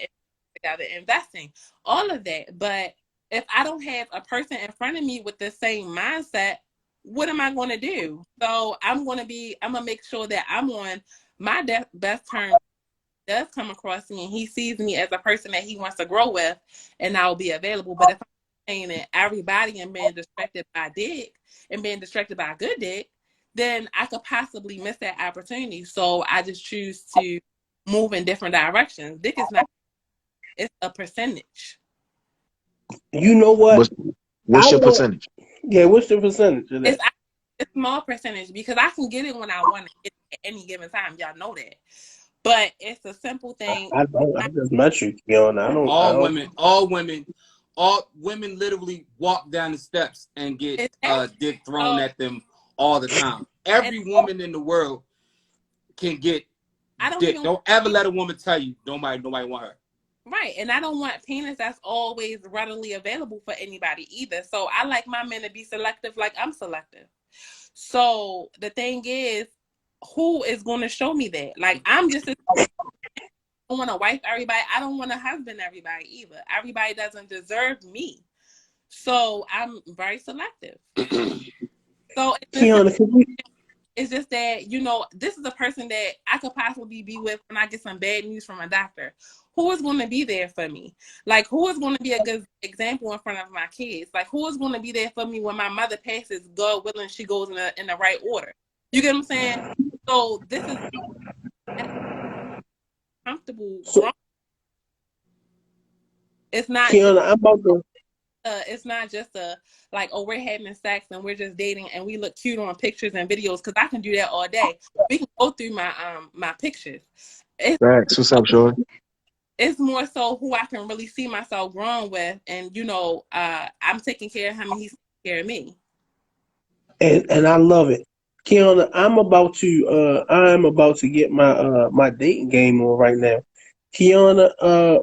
investing, all of that. But if I don't have a person in front of me with the same mindset, what am I going to do? So I'm going to make sure that I'm on my best terms. Does come across me and he sees me as a person that he wants to grow with, and I'll be available. But if I'm saying that everybody and being distracted by dick and being distracted by a good dick, then I could possibly miss that opportunity. So I just choose to move in different directions. Dick is not, it's a percentage. You know what? What's your percentage? Yeah, what's your percentage of that? It's a small percentage because I can get it when I want to get it at any given time. Y'all know that. But it's a simple thing. I just met you, Kiana. All women literally walk down the steps and get dick thrown at them all the time. Every woman in the world can get dick. Don't ever let a woman tell you nobody want her. Right, and I don't want penis that's always readily available for anybody either. So I like my men to be selective like I'm selective. So the thing is, who is going to show me that? Like, I don't want to wife everybody. I don't want to husband everybody either. Everybody doesn't deserve me. So I'm very selective. So it's just that, you know, this is a person that I could possibly be with when I get some bad news from a doctor. Who is going to be there for me? Like, who is going to be a good example in front of my kids? Like, who is going to be there for me when my mother passes, God willing, she goes in the right order? You get what I'm saying? So this is comfortable. It's not. Kiana, I'm about to. It's not just like, oh, we're having sex and we're just dating and we look cute on pictures and videos, because I can do that all day. We can go through my pictures. Thanks. What's up, Shorty? It's more so who I can really see myself growing with, and you know, I'm taking care of him and he's taking care of me. And I love it. Kiana, I'm about to get my dating game on right now. Kiana,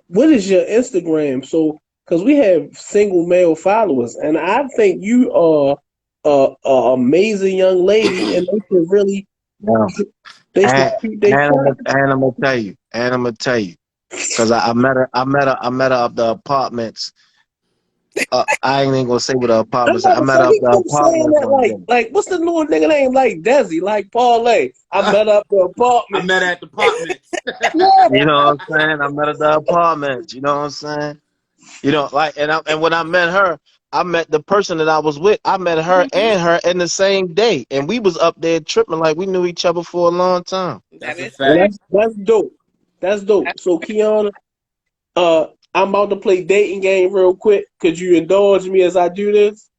what is your Instagram? So, because we have single male followers, and I think you are a amazing young lady, and they should really Yeah. they should And, treat their time. and I'm gonna tell you, cause I met her up the apartments. I ain't even gonna say what the I apartments. I know, met so her up he the kept saying apartments that one day. like what's the little nigga name like Desi, like Parlay. I met up the I apartment. met her at the apartments. Yeah, You know what I'm saying? I met her at the apartments. You know what I'm saying? You know, like, and when I met her, I met the person that I was with. I met her Mhm. and her in the same day, and we was up there tripping like we knew each other for a long time. That That's a is well, fact. correct. that's dope. That's dope. So Kiana, I'm about to play dating game real quick. Could you indulge me as I do this?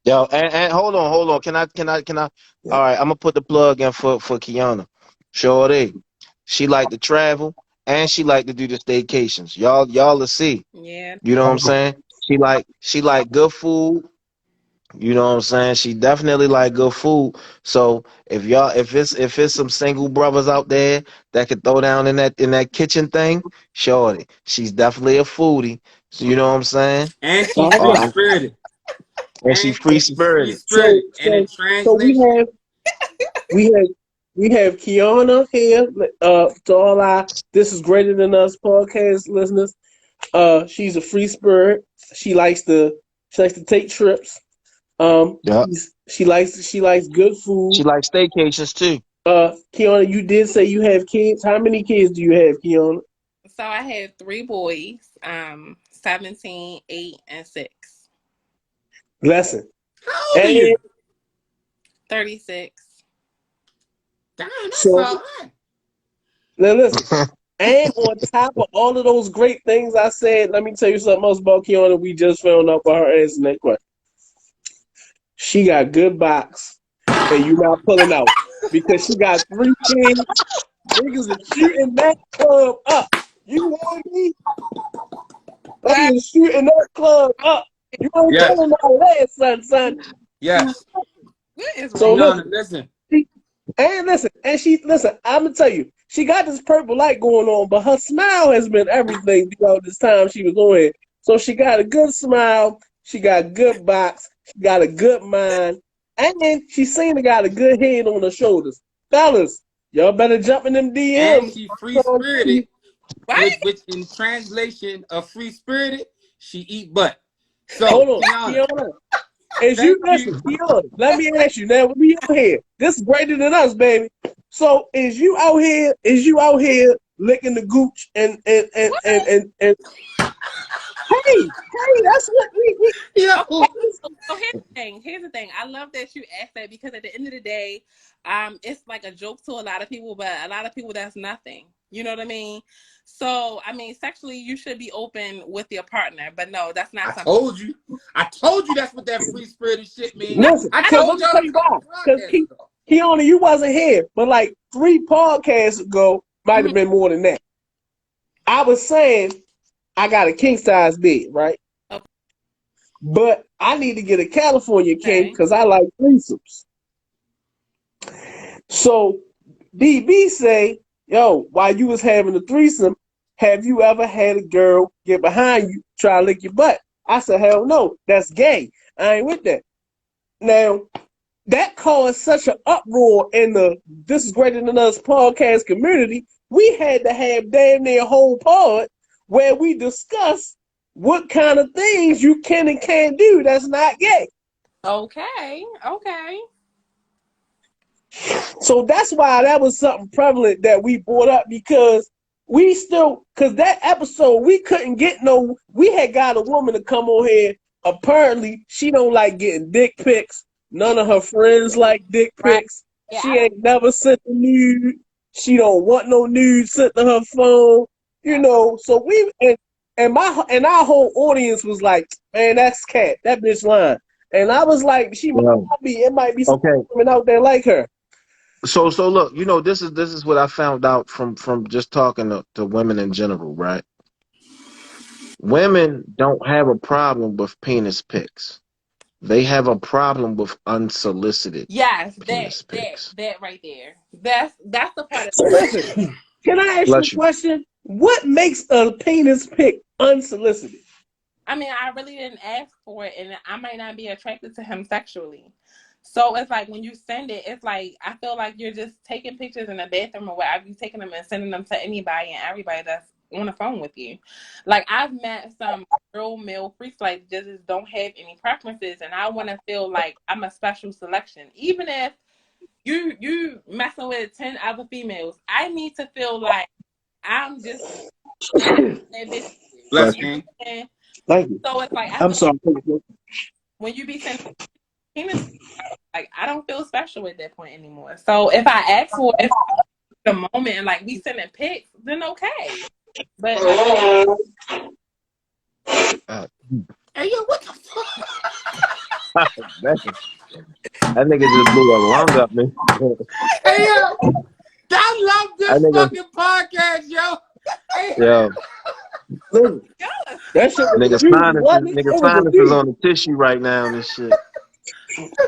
Yo, and hold on. Can I? All right, I'm gonna put the plug in for Kiana. Shorty, she like to travel and she like to do the staycations. Y'all will see. Yeah. You know what I'm saying? She like good food. You know what I'm saying? She definitely like good food. So if it's some single brothers out there that could throw down in that kitchen thing, shorty, she's definitely a foodie. So you know what I'm saying? And she All free right. spirited. And she And free she's free spirited. So spirited. And in so so translation, we have we have Kiana here. To all our This Is Greater Than Us podcast listeners. She's a free spirit. She likes to take trips. Yeah. She likes good food. She likes staycations too. Kiana, you did say you have kids. How many kids do you have, Kiana? So I have three boys, 17, 8, and 6. Listen, how old are and you? 36. Damn, that's so all right. now listen. And on top of all of those great things I said, let me tell you something else about Kiana. We just found out by her answering that question. She got good box, and you not pulling out because she got three kids. Niggas is shooting that club up. You heard me? Wow. Niggas is shooting that club up. You ain't Yes, pulling out there, son. yes. What is So wrong? Kiana, listen, listen. she, listen. I'm gonna tell you, she got this purple light going on, but her smile has been everything throughout this time she was on here. So she got a good smile, she got good box, she got a good mind, and she seemed to got a good head on her shoulders. Fellas, y'all better jump in them And DMs. she free spirited, What? which in translation of free spirited, she eat butt. So, Hold on, Kiana, Kiana. As thank you you. listen, Kiana, let me ask you now. We out here. This is greater than us, baby. So is you out here licking the gooch What? and hey, that's what we Yo, Okay. So here's the thing. Here's the thing. I love that you asked that because at the end of the day, it's like a joke to a lot of people, but a lot of people that's nothing. You know what I mean? So I mean, sexually, you should be open with your partner, but no, that's I not something. told you. I told you that's what that free spirited shit mean. No, listen. I I Because don't. let told me y'all tell a you couple why. Because podcasts ago. Kiana, you wasn't here, but like 3 podcasts ago, might have Mhm. been more than that. I was saying I got a king size bed, right? But I need to get a California king Okay. because I like threesomes. So DB say, yo, while you was having a threesome, have you ever had a girl get behind you try to lick your butt? I said, hell no, that's gay. I ain't with that. Now that caused such an uproar in the This Is Greater Than Us podcast community. We had to have damn near a whole pod where we discuss what kind of things you can and can't do that's not gay. Okay. Okay. So that's why that was something prevalent that we brought up because because that episode we couldn't get no, we had got a woman to come on here. Apparently she don't like getting dick pics. None of her friends like dick Right. pics. Yeah. She ain't never sent a nude. She don't want no nude sent to her phone. So and our whole audience was like, man, that's cat. That bitch lying. And I was like, she might Well, not be. It might be some okay. women out there like her. So look, this is what I found out from just talking to women in general, right? Women don't have a problem with penis pics. They have a problem with unsolicited Yes, penis pics. that right there. That's the part. So listen, can I ask you a Bless you. question? What makes a penis pic unsolicited? I mean, I really didn't ask for it, and I might not be attracted to him sexually. So it's like when you send it, it's like I feel like you're just taking pictures in the bathroom or whatever, you taking them and sending them to anybody and everybody that's on the phone with you. Like I've met some real male freaks like just don't have any preferences, and I want to feel like I'm a special selection, even if you messing with 10 other females. I need to feel like I'm just that bitch. Bless Right. King. And Thank you. so it's like I I'm feel sorry. when you be sending penis, like I don't feel special at that point anymore. So if I ask for it the moment and like we sending pics, then okay. But Hey, yo, what the fuck? That nigga just blew a lung up, man. Hey, yo, I love That this nigga- fucking podcast, yo. Hey, Yo, Listen, that shit was nigga a beauty, sinus, wasn't it? nigga It was a sinus is beauty. on the tissue right now and this shit.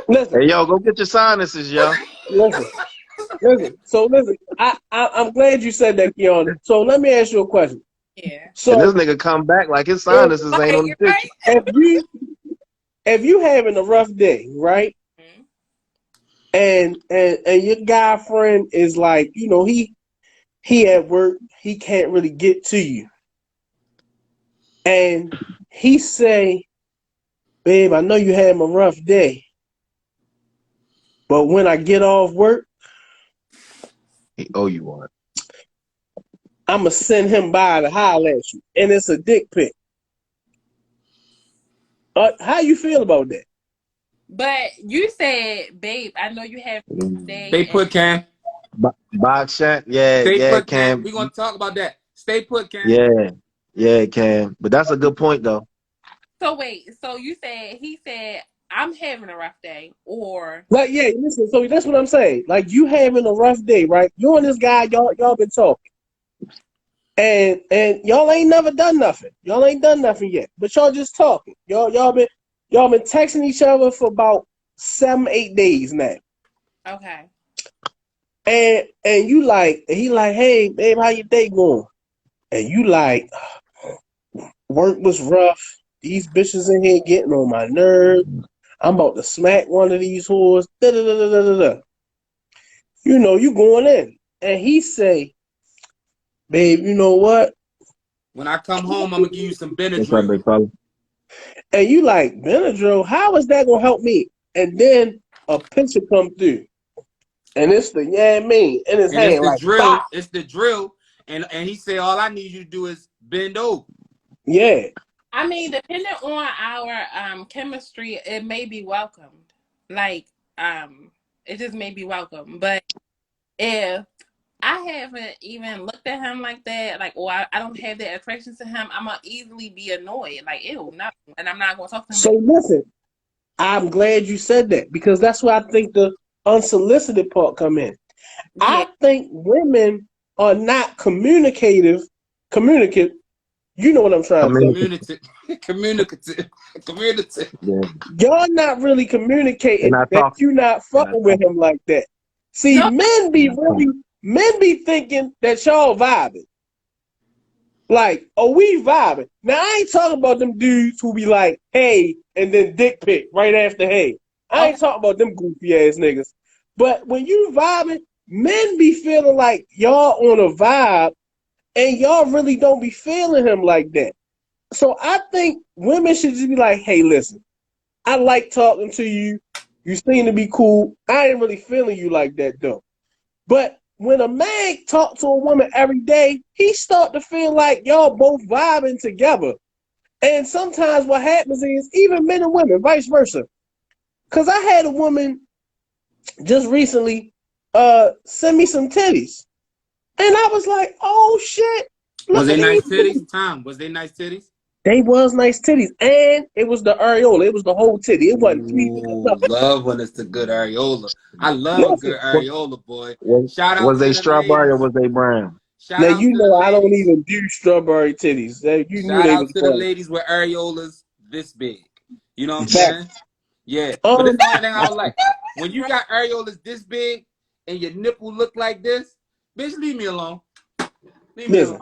Listen, Hey, yo, go get your sinuses, yo. listen. So listen, I'm glad you said that, Keon. So let me ask you a question. yeah. So And this nigga come back like his sinuses ain't on the Right, tissue. if you having a rough day, right? Mhm. And your guy friend is like, you know, he at work, he can't really get to you. And he say, babe, I know you had a rough day, but when I get off work, He owe you one. I'ma send him by to holler at you. And it's a dick pic. How you feel about that? But you said, babe, I know you have day. stay put, Cam. Box shot? Yeah, Stay yeah, put, Cam. Cam. We're going to talk about that. Stay put, Cam. Yeah, Cam. But that's a good point, though. So wait, so he said I'm having a rough day, or Like, yeah, listen, so that's what I'm saying. Like, you having a rough day, right? You and this guy, y'all been talking. And y'all ain't never done nothing. Y'all ain't done nothing yet. But y'all just talking. Y'all been texting each other for about 7-8 days now. okay. And you like, and he like, hey, babe, how your day going? And you like, work was rough. These bitches in here getting on my nerves. I'm about to smack one of these whores. Da, da, da, da, da, da. You know, you going in. And he say, babe, you know what? When I come home, I'm going to give you some What's up, Benadryl. big fella? And you like, Benadryl, how is that going to help me? And then a picture come through. And it's the, yeah, me in his And it's hand the like, drill. pop. It's the drill. And he said, all I need you to do is bend over. Yeah. I mean, depending on our chemistry, it may be welcomed. Like, it just may be welcome. But if I haven't even looked at him like that, like, or I don't have that attraction to him, I'm gonna easily be annoyed. Like, ew, no, and I'm not gonna talk to him. So listen, I'm glad you said that because that's where I think the unsolicited part come in. Yeah. I think women are not communicative. You know what I'm trying to say. Communicative. Yeah. Y'all not really communicating They're not that talking. you not fucking with him like that. See, No. men be thinking that y'all vibing. Like, oh, we vibing. Now I ain't talking about them dudes who be like, hey, and then dick pic right after hey. I ain't talking about them goofy ass niggas. But when you vibing, men be feeling like y'all on a vibe and y'all really don't be feeling him like that. So I think women should just be like, hey, listen, I like talking to you. You seem to be cool. I ain't really feeling you like that though. But when a man talk to a woman every day, he start to feel like y'all both vibing together. And sometimes what happens is even men and women, vice versa. Cause I had a woman just recently send me some titties. And I was like, oh shit. Was they at nice these titties? Tom, was they nice titties? They was nice titties. And it was the areola. It was the whole titty. It wasn't tweaking or Ooh, nothing. love when it's the good areola. I love Listen, good areola, boy. Was, Shout out was to they the strawberry or ladies. was they brown? Shout now out you to the know I don't ladies. even do strawberry titties. You knew Shout they out was to the fun. ladies with areolas this big. You know what I'm Fact. saying? Yeah, but this is one thing I don't Um, like. When you got areolas this big and your nipple look like this, bitch, leave me alone. Leave me listen,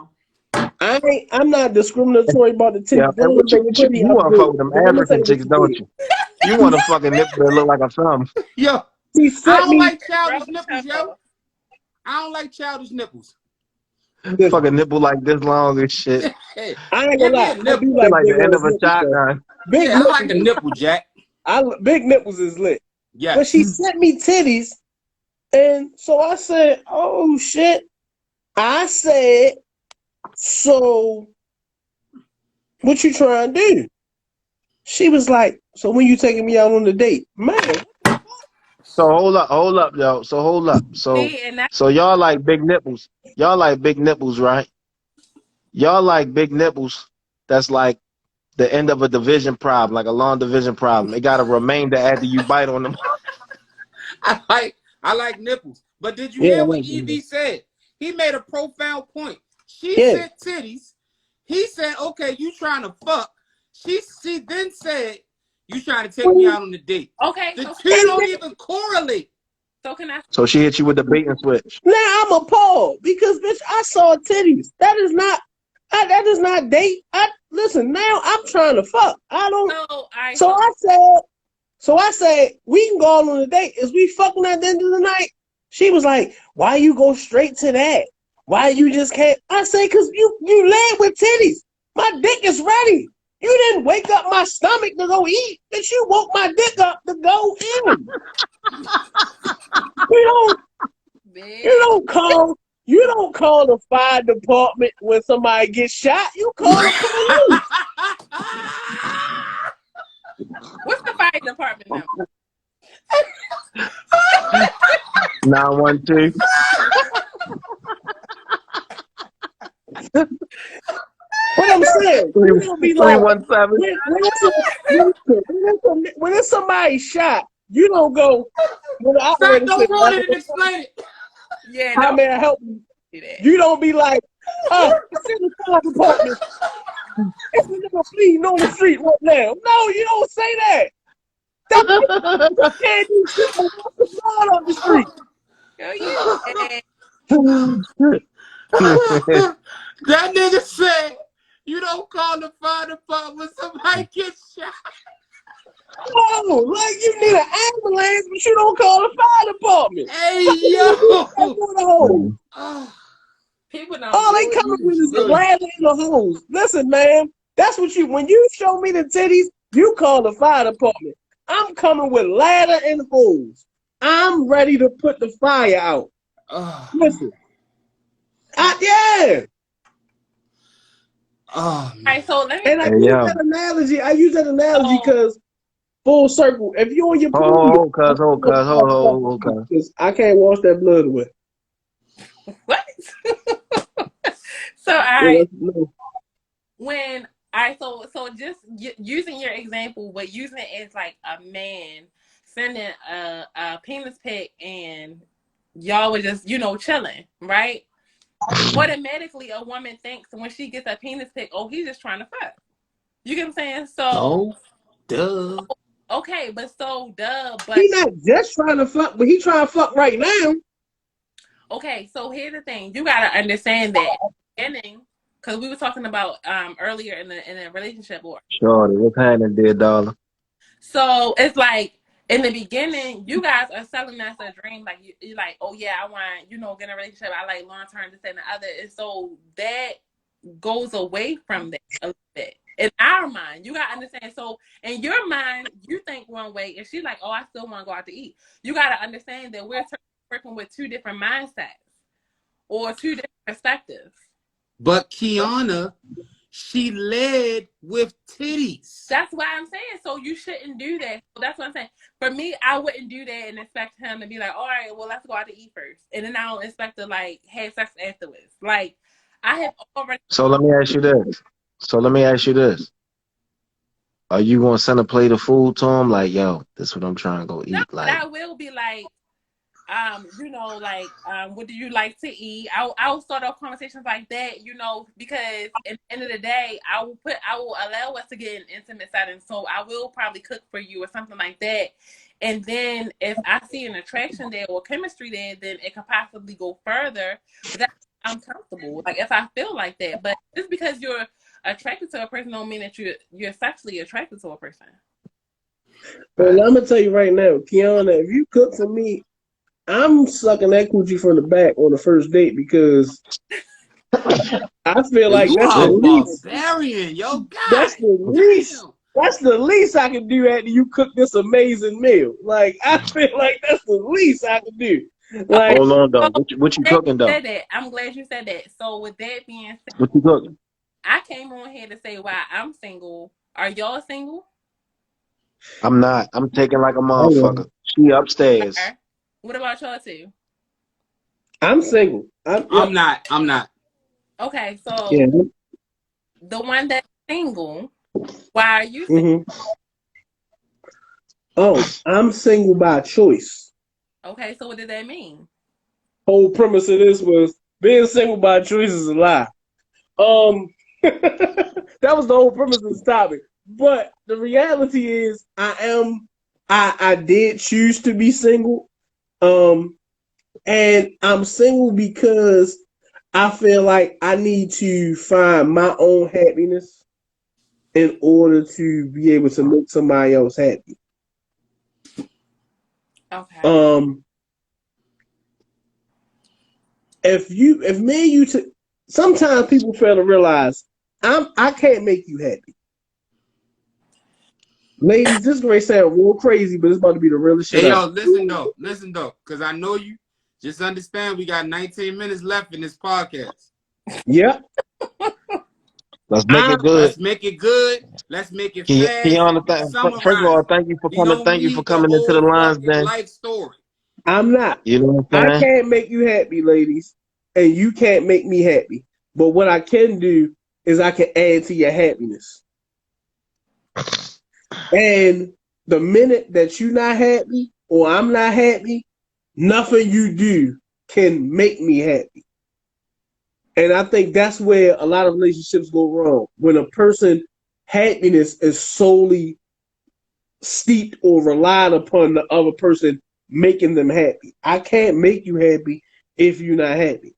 alone. I'm not discriminatory about the Yeah, titties. and Them they what pretty, you I want to get fuck it. with them But let me say African what chicks, she don't did. you? You want a fucking nipple that look like a thumb. Yo, She I sent don't me. like childish nipples, yo. I don't like childish nipples. Listen, Fucking nipple like this long and shit. Hey, I ain't give gonna me lie. a I do nipple. Feel like like big the end ass of a nipples, though. shotgun. Big Yeah, I like a nipples. nipple, Jack. Big nipples is lit. But Yes. she sent me titties, and so I said, "Oh shit!" I said, "So what you trying to do?" She was like, "So when you taking me out on the date, man?" So hold up, yo. So hold up. So See, and that so y'all like big nipples. Y'all like big nipples, right? Y'all like big nipples. That's like the end of a division problem, like a long division problem. It got a remainder after you bite on them. I like nipples. But did you Yeah, I hear what like EV them. said? He made a profound point. She Yeah, said titties. He said, okay, you trying to fuck. She then said, you trying to take me out on the date. okay. The So two don't even correlate. can I? So she hit you with the bait and switch. now I'm appalled because bitch, I saw titties. That is not date. Listen. Now I'm trying to fuck. I don't. So all right. So I said, we can go out on a date. Is we fucking at the end of the night? She was like, why you go straight to that? Why you just can't? I say, cause you led with titties. My dick is ready. You didn't wake up my stomach to go eat. Bitch, you woke my dick up to go in. You don't you Big. don't call the fire department when somebody gets shot. You call the police. What's the fire department number? 912. What I'm saying, you don't be like 317. when it's somebody shot, you don't go when the Stop, operator says, don't ruin it and explain it. Yeah, "How don't may I help you?" do that. You don't be like, it's in the fire department. It's a nigga bleeding on the street right now." No, you don't say that. That nigga can't do shit but walk the blood on the street. Girl, you bad. That nigga said, you don't call the fire department when somebody gets shot. No, like you need an ambulance, but you don't call the fire department. Hey, That's yo. for the hose. Oh, People don't All they do it. coming with is the good. ladder and the hose. Listen, man, that's what when you show me the titties, you call the fire department. I'm coming with ladder and hose. I'm ready to put the fire out. Oh, Listen, oh, yeah. man. All right, so let me. And Hey, yo. I use that analogy So because full circle. If you're on your period, Hold, cuz, hold, cuz. I can't wash that blood away. what? So all right, when all right, so just using your example, but using it as like a man sending a penis pic and y'all were just chilling, right? Automatically, a woman thinks when she gets a penis pic, oh, he's just trying to fuck. You get what I'm saying? So No, duh. okay, but so duh, but He not just trying to fuck, but he trying to fuck right now. okay. So here's the thing: you gotta understand that in the beginning, because we were talking about earlier in the relationship or Shorty, what's happening, dear darling? so it's like in the beginning, you guys are selling us a dream, like you're like, oh yeah, I want get in a relationship, I like long term this and the other, and so that goes away from that a little bit. In our mind, you gotta understand. So in your mind, you think one way, and she's like, "Oh, I still want to go out to eat." You gotta understand that we're working with two different mindsets or two different perspectives. But Kiana, she led with titties. That's why I'm saying. So you shouldn't do that. So that's what I'm saying. For me, I wouldn't do that and expect him to be like, "All right, well, let's go out to eat first," and then I don't expect to like have sex afterwards. Like I have already. So let me ask you this. Are you gonna send a plate of food to him? Like, yo, this is what I'm trying to go No, eat. but Like, I will be like, what do you like to eat? I'll start off conversations like that, because at the end of the day, I will allow us to get an intimate setting. So I will probably cook for you or something like that. And then if I see an attraction there or chemistry there, then it could possibly go further. But I'm comfortable. Like if I feel like that. But just because you're attracted to a person don't mean that you're sexually attracted to a person. Well, I'm gonna tell you right now, Kiana, if you cook for me, I'm sucking that coochie from the back on the first date because I feel like You that's are the a least. barbarian, yo. God That's the least. damn. That's the least I can do after you cook this amazing meal. Like I feel like that's the least I can do. Like Hold on, though. So What you cooking, though? I'm glad you said that. So with that being said, What you cooking? I came on here to say why I'm single. Are y'all single? I'm not. I'm taking like a oh, motherfucker. She upstairs. What about y'all two? I'm single. I'm I'm not. I'm not. Okay, so yeah. the one that's single, why are you single? Mm-hmm. Oh, I'm single by choice. Okay, so what does that mean? Whole premise of this was being single by choice is a lie. That was the whole premise of this topic. But the reality is, I did choose to be single. And I'm single because I feel like I need to find my own happiness in order to be able to make somebody else happy. Okay. If me and you sometimes people fail to realize I can't make you happy. Ladies, this may sound real crazy, but it's about to be the realest shit Hey, yo, ever. listen though, because I know you. Just understand we got 19 minutes left in this podcast. Yep. Let's make it good. Let's make it good. Let's make it fast. Kiana, first of all, Summarize. thank you for We coming. don't Thank you for need the coming into the whole lines, fucking then. life story. I'm not. You know what I I'm saying? can't make you happy, ladies, and you can't make me happy. But what I can do is I can add to your happiness. And the minute that you're not happy or I'm not happy, nothing you do can make me happy. And I think that's where a lot of relationships go wrong. When a person happiness is solely steeped or relied upon the other person making them happy. I can't make you happy if you're not happy.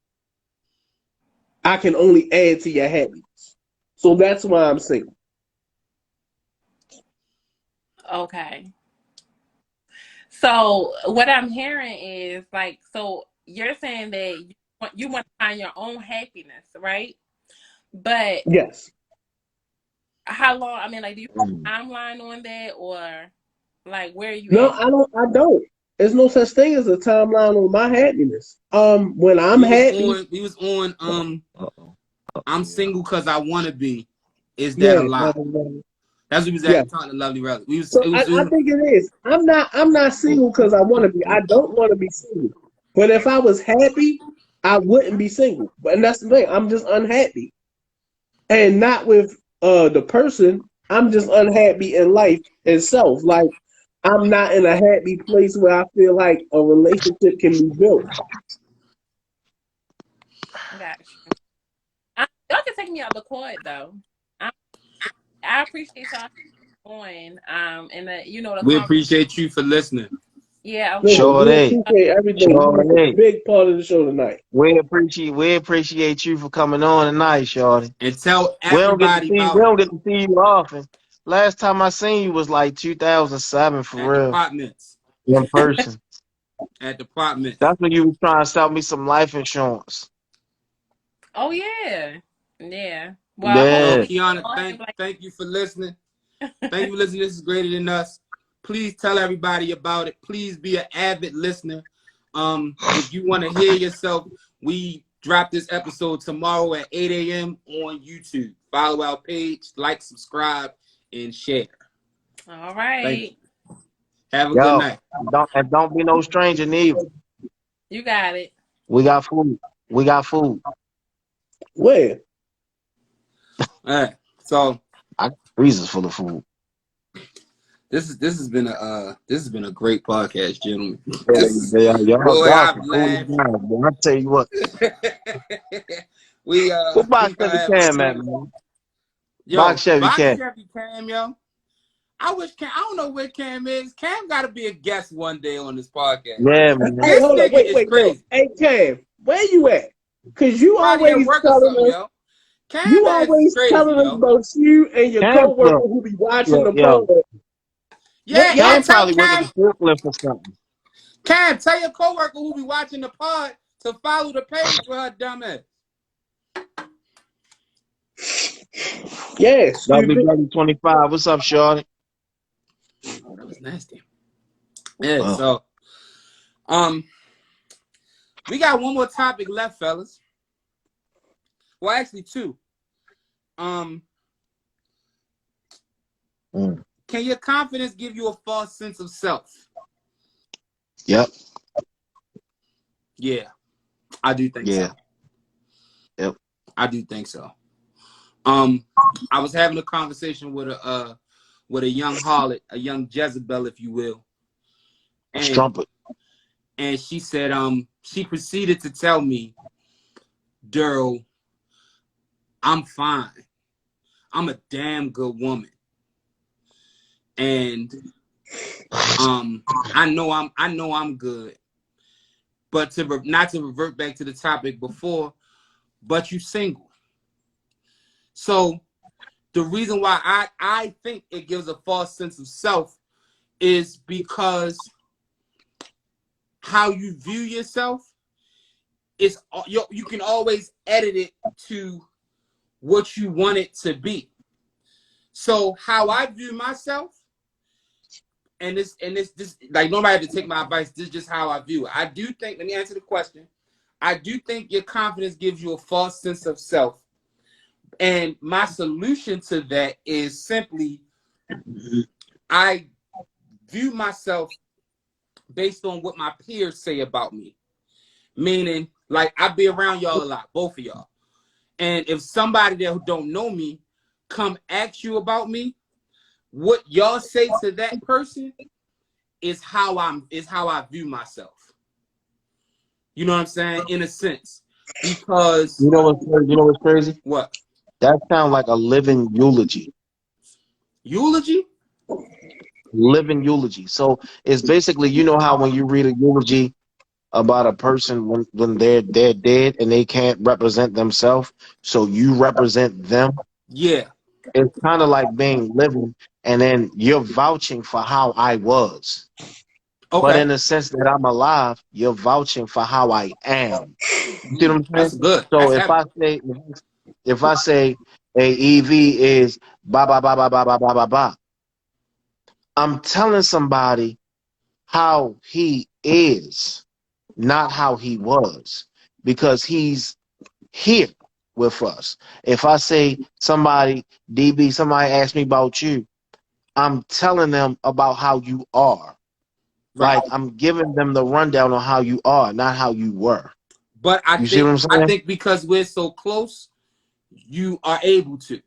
I can only add to your happiness. So that's why I'm single. Okay. So what I'm hearing is like, so you're saying that you want to find your own happiness, right? But Yes. how long? I mean, like, do you have a timeline on that, or like where are you No, at? I don't. There's no such thing as a timeline on my happiness. When I'm happy, We was on I'm single because I want to be. Is that a yeah, lie? That's what we was yeah. talking to Lovely Relly. So I think it is. I'm not single because I want to be. I don't want to be single. But if I was happy, I wouldn't be single. And that's the thing. I'm just unhappy, and not with the person. I'm just unhappy in life itself. Like I'm not in a happy place where I feel like a relationship can be built. Gotcha. Y'all can take me out the court though. I appreciate y'all on and the we appreciate you for listening. Yeah, Sure we they. appreciate everything. Sure You're a they. big part of the show tonight. We appreciate you for coming on tonight, shorty. And tell We don't everybody get about to see you often. Last time I seen you was like 2007 for at real. departments. In person. At departments. That's when you was trying to sell me some life insurance. Oh yeah. Yeah. Well, Yeah. Kiana, thank you for listening. Thank you for listening. This is Greater Than Us. Please tell everybody about it. Please be an avid listener. If you want to hear yourself, we drop this episode tomorrow at 8 a.m. on YouTube. Follow our page, like, subscribe, and share. All right. Have a good night. Don't be no stranger neither. You got it. We got food. Where? All right. So freezer's full of food. This has been a great podcast, gentlemen. Y'all Boy, I've some laughed. I tell you what. What box Chevy Cam at, man? Yo, Box Chevy Cam. Chevy Cam, yo. I don't know where Cam is. Cam got to be a guest one day on this podcast. Yeah, man. Hey, hold on, wait, yo. Crazy. Hey, Cam, where you at? Because you always telling us, yo. Cam you always crazy, telling us about you and your Cam, coworker who be watching the yo. pod. Yeah, Cam tell probably working the forklift or something. Cam, tell your coworker who be watching the pod to follow the page for her dumb ass. Yes. W25. What's up, shorty? Oh, that was nasty. Yeah, so we got one more topic left, fellas. Well, actually two. Can your confidence give you a false sense of self? Yep. Yeah, I do think so. Yep. I do think so. I was having a conversation with a young harlot, a young Jezebel, if you will. And, Strumpet. And she said, she proceeded to tell me, Daryl, I'm fine. I'm a damn good woman. And I know I'm good. But not to revert back to the topic before, but you single. So the reason why I think it gives a false sense of self is because how you view yourself is you can always edit it to what you want it to be. So how I view myself, and this like nobody had to take my advice, this is just how I view it. I do think, let me answer the question. I do think your confidence gives you a false sense of self. And my solution to that is simply I view myself based on what my peers say about me. Meaning, like, I be around y'all a lot, both of y'all. And if somebody that who don't know me come ask you about me, what y'all say to that person is how I view myself. You know what I'm saying? In a sense. Because you know what's crazy? What? That sounds like a living eulogy. Eulogy? Living eulogy. So it's basically, you know how when you read a eulogy about a person when they're dead and they can't represent themselves, so you represent them. Yeah. It's kind of like being living, and then you're vouching for how I was. Okay. But in the sense that I'm alive, you're vouching for how I am. You see what I'm saying? That's good. So That's if I say a EV is ba ba ba ba ba ba ba ba ba, I'm telling somebody how he is, not how he was, because he's here with us. If I say somebody asked me about you, I'm telling them about how you are. Right. Like I'm giving them the rundown on how you are, not how you were. But I think because we're so close, you are able to.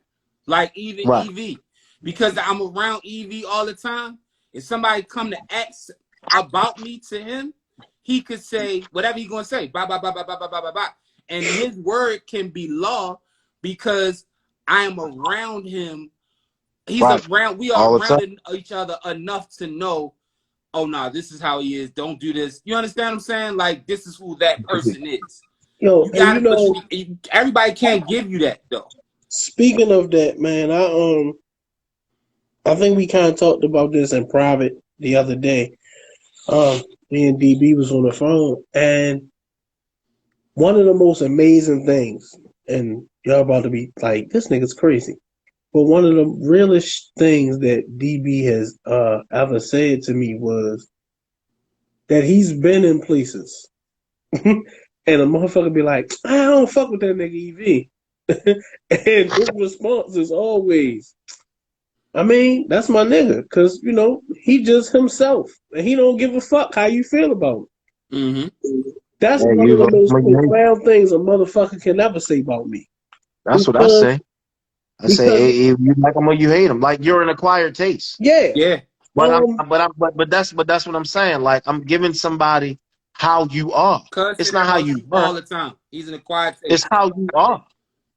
Like even right. EV. Because I'm around EV all the time. If somebody come to ask about me to him, he could say whatever he's gonna say. Blah blah blah blah blah blah blah blah. And his word can be law because I am around him. He's right. around. We are around each other enough to know. Oh no, this is how he is. Don't do this. You understand what I'm saying? Like this is who that person is. Yo, everybody can't give you that though. Speaking of that, man, I think we kind of talked about this in private the other day. Me and DB was on the phone, and one of the most amazing things, and y'all about to be like, this nigga's crazy. But one of the realest things that DB has ever said to me was that he's been in places. And a motherfucker be like, I don't fuck with that nigga EV. And his response is always, I mean, that's my nigga. Because, you know, he just himself. And he don't give a fuck how you feel about it. Mm-hmm. That's one of the most profound things a motherfucker can ever say about me. That's what I say. I say, hey, you like him or you hate him. Like you're an acquired taste. Yeah. Yeah. but that's what I'm saying. Like, I'm giving somebody how you are. Cuz It's say that not how about you you all were. the time. He's an acquired taste. It's how you are.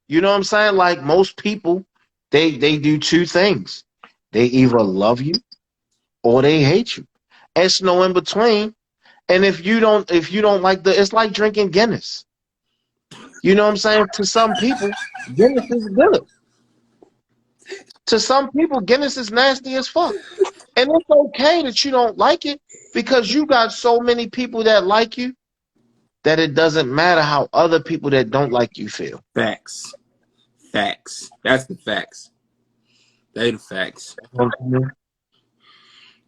You know what I'm saying? Like, most people, they do two things. They either love you or they hate you. It's no in between. And if you don't like it's like drinking Guinness. You know what I'm saying? To some people, Guinness is good. To some people, Guinness is nasty as fuck. And it's okay that you don't like it because you got so many people that like you that it doesn't matter how other people that don't like you feel. Facts. That's the facts. They the facts.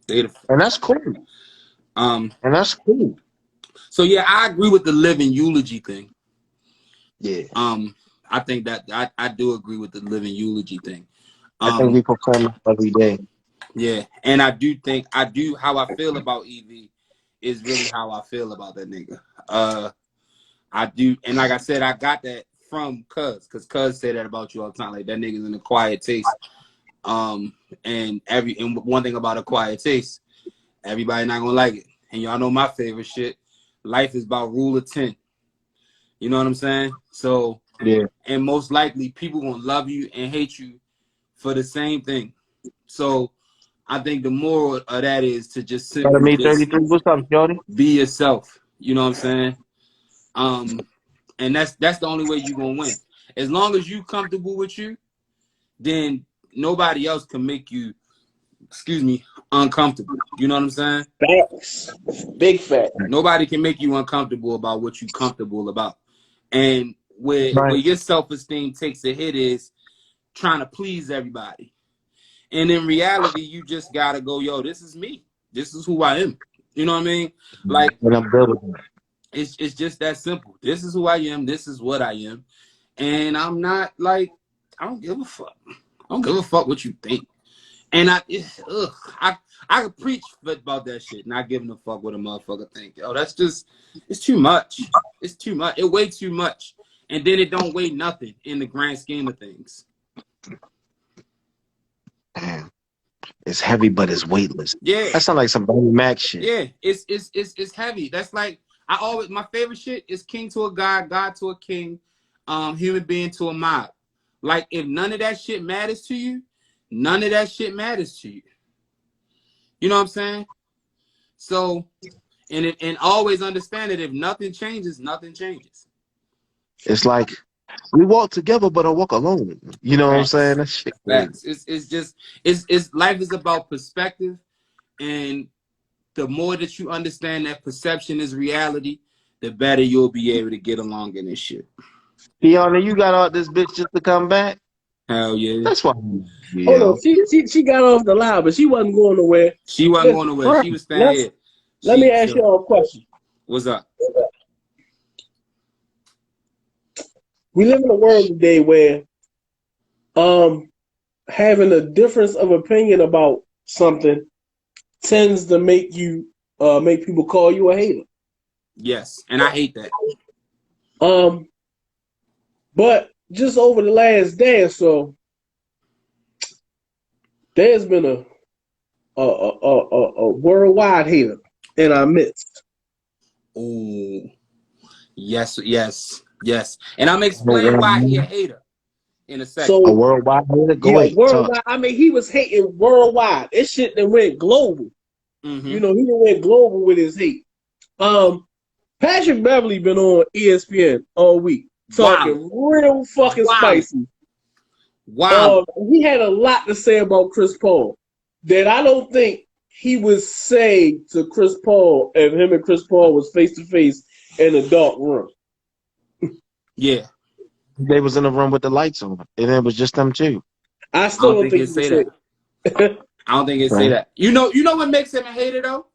They the And that's cool. um. And that's cool. So yeah, I agree with the living eulogy thing. Yeah. I think that I do agree with the living eulogy thing. I think we perform it every day. Yeah, and I do how I feel about EV is really how I feel about that nigga. I do, and like I said, I got that from because Cuz said that about you all the time. Like, that nigga's an acquired taste. And one thing about acquired taste, everybody not gonna like it. And y'all know my favorite shit. Life is about rule of 10. You know what I'm saying? So Yeah. And most likely people gonna love you and hate you for the same thing. So I think the moral of that is to just simply just What's up, Jody? be yourself. You know what I'm saying? And that's the only way you're gonna win. As long as you comfortable with you, then nobody else can make you, uncomfortable. You know what I'm saying? Facts. Big fact. Nobody can make you uncomfortable about what you're comfortable about. And where your self-esteem takes a hit is trying to please everybody. And in reality, you just gotta go, yo, this is me. This is who I am. You know what I mean? Like, And I'm building. it's just that simple. This is who I am. This is what I am. And I'm not like, I don't give a fuck. I don't give a fuck what you think. And I could preach about that shit, not giving a fuck what a motherfucker think. Yo, that's just, it's too much. It's too much. It weighs too much. And then it don't weigh nothing in the grand scheme of things. Damn. It's heavy, but it's weightless. Yeah. That sounds like some Bernie Mac shit. Yeah, it's heavy. That's like, my favorite shit is king to a god, god to a king, human being to a mob. Like, if none of that shit matters to you, none of that shit matters to you. You know what I'm saying? So, and always understand that if nothing changes, nothing changes. It's like we walk together, but I walk alone. You know what I'm saying? That shit. Facts. It's life is about perspective, and the more that you understand that perception is reality, the better you'll be able to get along in this shit. Fiona, you got out this bitch just to come back? Hell yeah. That's why. Hold on, she got off the line, but she wasn't going nowhere. She wasn't going nowhere. She was staying here. Let me ask you all a question. What's up? We live in a world today where having a difference of opinion about something tends to make people call you a hater. Yes, and I hate that. But just over the last day or so, there's been a worldwide hater in our midst. Oh, yes. And I'm explaining why he a hater in a second. So, a worldwide hater? Worldwide. I mean, he was hating worldwide. This shit that went global. Mm-hmm. You know, he went global with his hate. Patrick Beverly been on ESPN all week talking real fucking spicy. Wow. He had a lot to say about Chris Paul that I don't think he would say to Chris Paul if him and Chris Paul was face to face in a dark room. Yeah. They was in the room with the lights on, and it was just them two. I still don't think he'd say that. I don't think he'd say that. You know what makes him a hater though?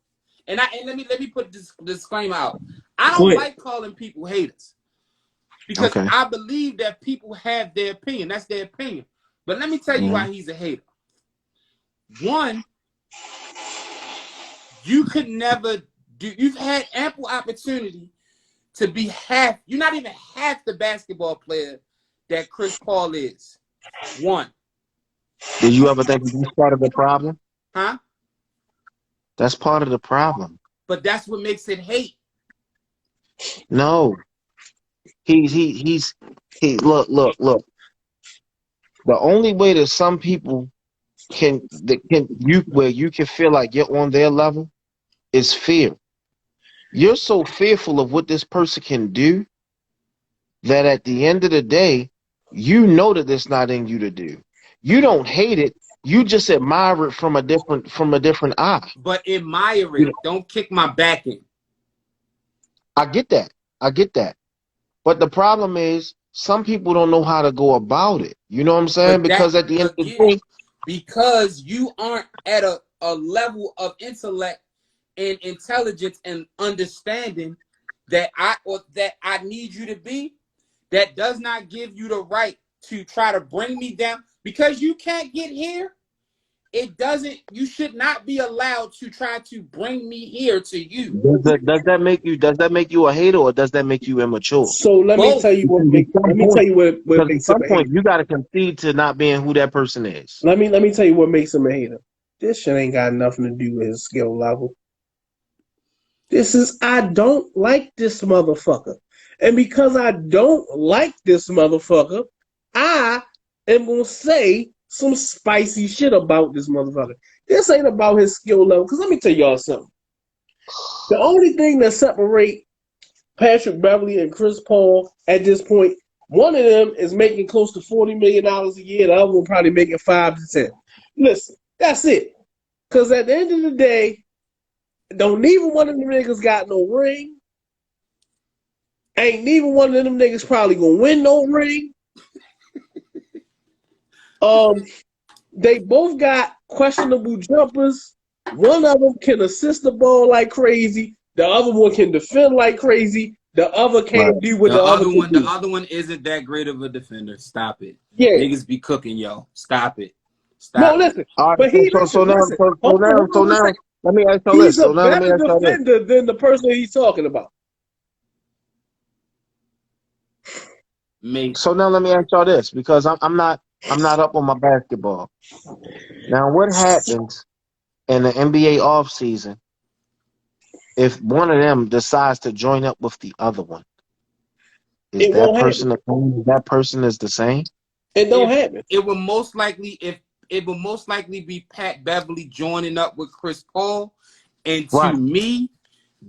And let me put this disclaimer out. I don't like calling people haters. Because I believe that people have their opinion. That's their opinion. But let me tell you why he's a hater. One, you could never you've had ample opportunity to be you're not even half the basketball player that Chris Paul is. One. Did you ever think you started the problem? Huh? That's part of the problem. But that's what makes it hate. No, he's look. The only way that some people where you can feel like you're on their level is fear. You're so fearful of what this person can do that at the end of the day, you know that it's not in you to do. You don't hate it. You just admire it from a different eye. But admire it. Don't kick my back in. I get that. But the problem is some people don't know how to go about it. You know what I'm saying? Because at the end of the day, because you aren't at a level of intellect and intelligence and understanding that I need you to be, that does not give you the right to try to bring me down. Because you can't get here, you should not be allowed to try to bring me here to you. does that make you a hater, or does that make you immature? So let me tell you what makes him a hater. You got to concede to not being who that person is. Let me tell you what makes him a hater. This shit ain't got nothing to do with his skill level. This is, I don't like this motherfucker. And because I don't like this motherfucker, I am going to say some spicy shit about this motherfucker. This ain't about his skill level. Because let me tell y'all something. The only thing that separate Patrick Beverley and Chris Paul at this point, one of them is making close to $40 million a year. The other one probably making 5 to 10. Listen, that's it. Because at the end of the day, don't neither one of them niggas got no ring. Ain't neither one of them niggas probably gonna win no ring. They both got questionable jumpers. One of them can assist the ball like crazy. The other one can defend like crazy. The other can't do what the other one. The other one isn't that great of a defender. Stop it. Yeah, niggas be cooking, yo. Stop it. Listen. All right, but so now, let me ask you this. He's a better defender than the person he's talking about. So now let me ask y'all this, because I'm not up on my basketball. Now, what happens in the NBA offseason if one of them decides to join up with the other one? Is that person is the same? It don't happen. It will most likely be Pat Beverley joining up with Chris Paul, and to me,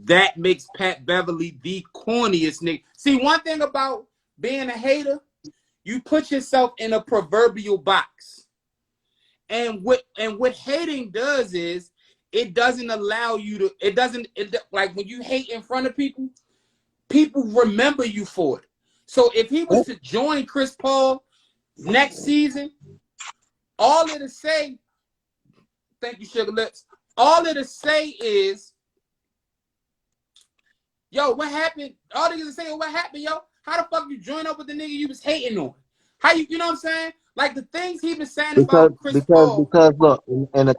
that makes Pat Beverley the corniest nigga. See, one thing about being a hater, you put yourself in a proverbial box, and what hating does is it doesn't allow you to. Like when you hate in front of people remember you for it. So if he was to join Chris Paul next season, all it'll say, thank you, Sugar Lips. All it'll say is, yo, what happened? All they're gonna say, what happened, yo? How the fuck you join up with the nigga you was hating on? How you know what I'm saying? Like the things he was saying about Chris Paul. Because look, in the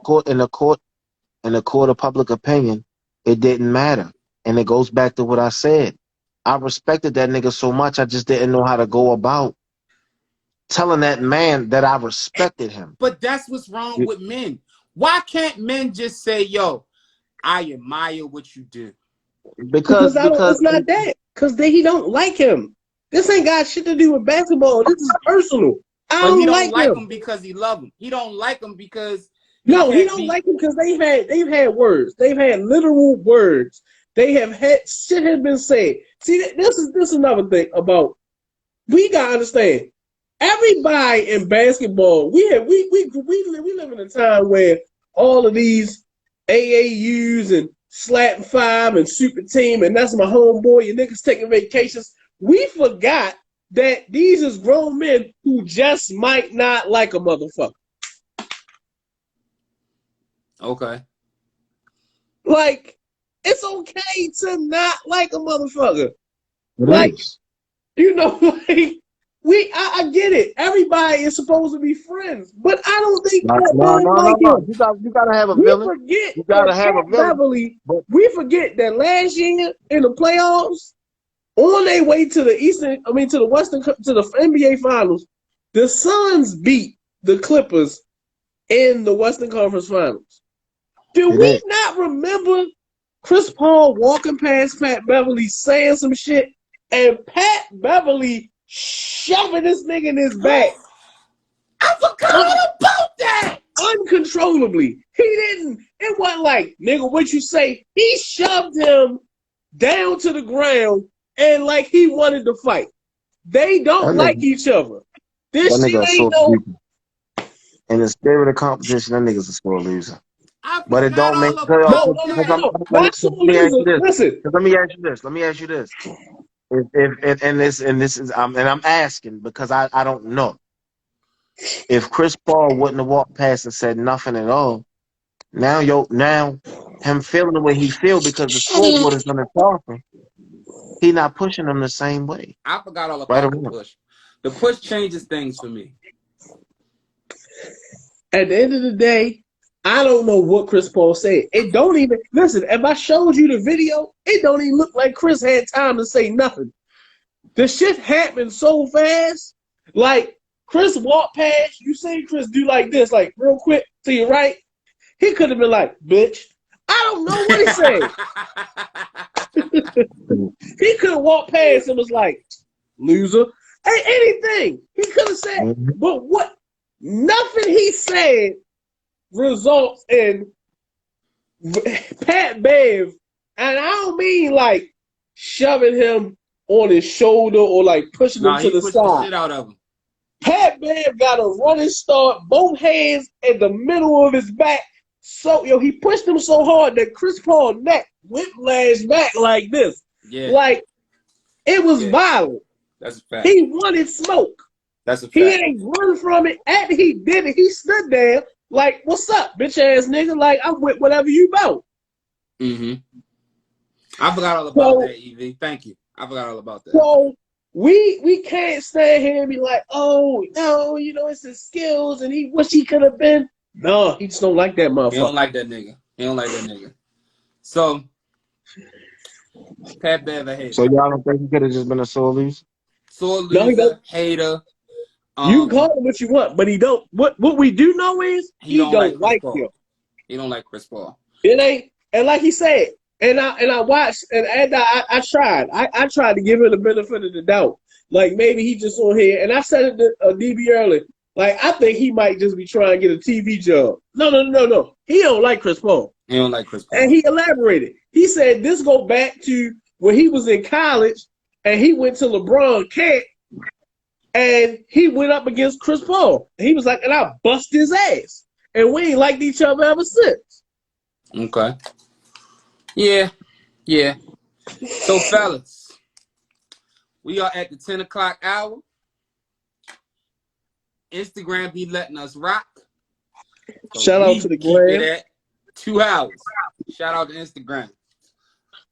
court of public opinion, it didn't matter. And it goes back to what I said. I respected that nigga so much, I just didn't know how to go about telling that man that I respected him. But that's what's wrong with men. Why can't men just say, yo, I admire what you do? Because it's not that. Because he don't like him. This ain't got shit to do with basketball. This is personal. I don't like him because he love him. He don't like him because he don't like him because they've had words. They've had literal words. They have had shit has been said. See, this is another thing about, we gotta understand. Everybody in basketball, we live in a time where all of these AAUs and Slat 5 and Super Team, and that's my homeboy, your niggas taking vacations. We forgot that these is grown men who just might not like a motherfucker. Okay. Like, it's okay to not like a motherfucker. I get it. Everybody is supposed to be friends, but I don't think no. You gotta have a villain. You gotta have a villain. We forget that last year in the playoffs, on their way to the NBA Finals, the Suns beat the Clippers in the Western Conference Finals. Do we not remember Chris Paul walking past Pat Beverly saying some shit, and Pat Beverly shoving this nigga in his back. I forgot all about that. Uncontrollably. He didn't. It wasn't like, nigga, what you say? He shoved him down to the ground and like he wanted to fight. They don't like each other. This That shit nigga a ain't sore no. loser. In the spirit of competition, that nigga's a sore loser. I But it forgot don't make all sense. No, about no, no, that. no, no. Let Not so me ask you loser. this. Listen. Let me ask you this. If and this is and I'm asking because I don't know. If Chris Paul wouldn't have walked past and said nothing at all, now him feeling the way he feel because the scoreboard is gonna talk him, he not pushing him the same way. I forgot all Right about or the wrong? push. The push changes things for me. At the end of the day, I don't know what Chris Paul said. It don't even listen. If I showed you the video, it don't even look like Chris had time to say nothing. The shit happened so fast. Like Chris walked past, you seen Chris do like this, like real quick to your right. He could have been like, "Bitch." I don't know what he said. He could have walked past and was like, "Loser." Hey, anything he could have said, Mhm. but what? Nothing he said results in Pat Bev, and I don't mean like shoving him on his shoulder or like pushing him Nah, to he the pushed the side. shit out of him. Pat Bev got a running start, both hands in the middle of his back. So he pushed him so hard that Chris Paul's neck whiplashed back like this. Yeah, Like it was Yeah. violent. that's a fact. He wanted smoke. That's a fact. He ain't run from it. After he did it, he stood there like, "What's up, bitch ass nigga? Like I'm with whatever you about." Mm-hmm. I forgot all about So- that, EV. Thank you. I forgot all about that. So we can't stand here and be like, "Oh no, it's his skills and he wish he could have been." No, he just don't like that He don't motherfucker. like that nigga. He don't like that nigga. So, Pat Bev a hater. So y'all don't think he could have just been a sore loser? Sore No, he loser, don't. hater. You can call him what you want, but he don't. What we do know is he don't Chris like Paul. him. He don't like Chris Paul. It ain't, and like he said, and I watched, and I tried. I tried to give him the benefit of the doubt. Like maybe he just on here, and I said it to DB earlier. Like I think he might just be trying to get a TV job. No. He don't like Chris Paul, He don't like Chris Paul. and he elaborated. He said this go back to when he was in college, and he went to LeBron camp, and he went up against Chris Paul. And he was like, and I bust his ass, and we ain't liked each other ever since. Okay. Yeah. So, fellas, we are at the 10 o'clock hour. Instagram be letting us rock. So Shout out we to the keep gram. it at 2 hours. Shout out to Instagram.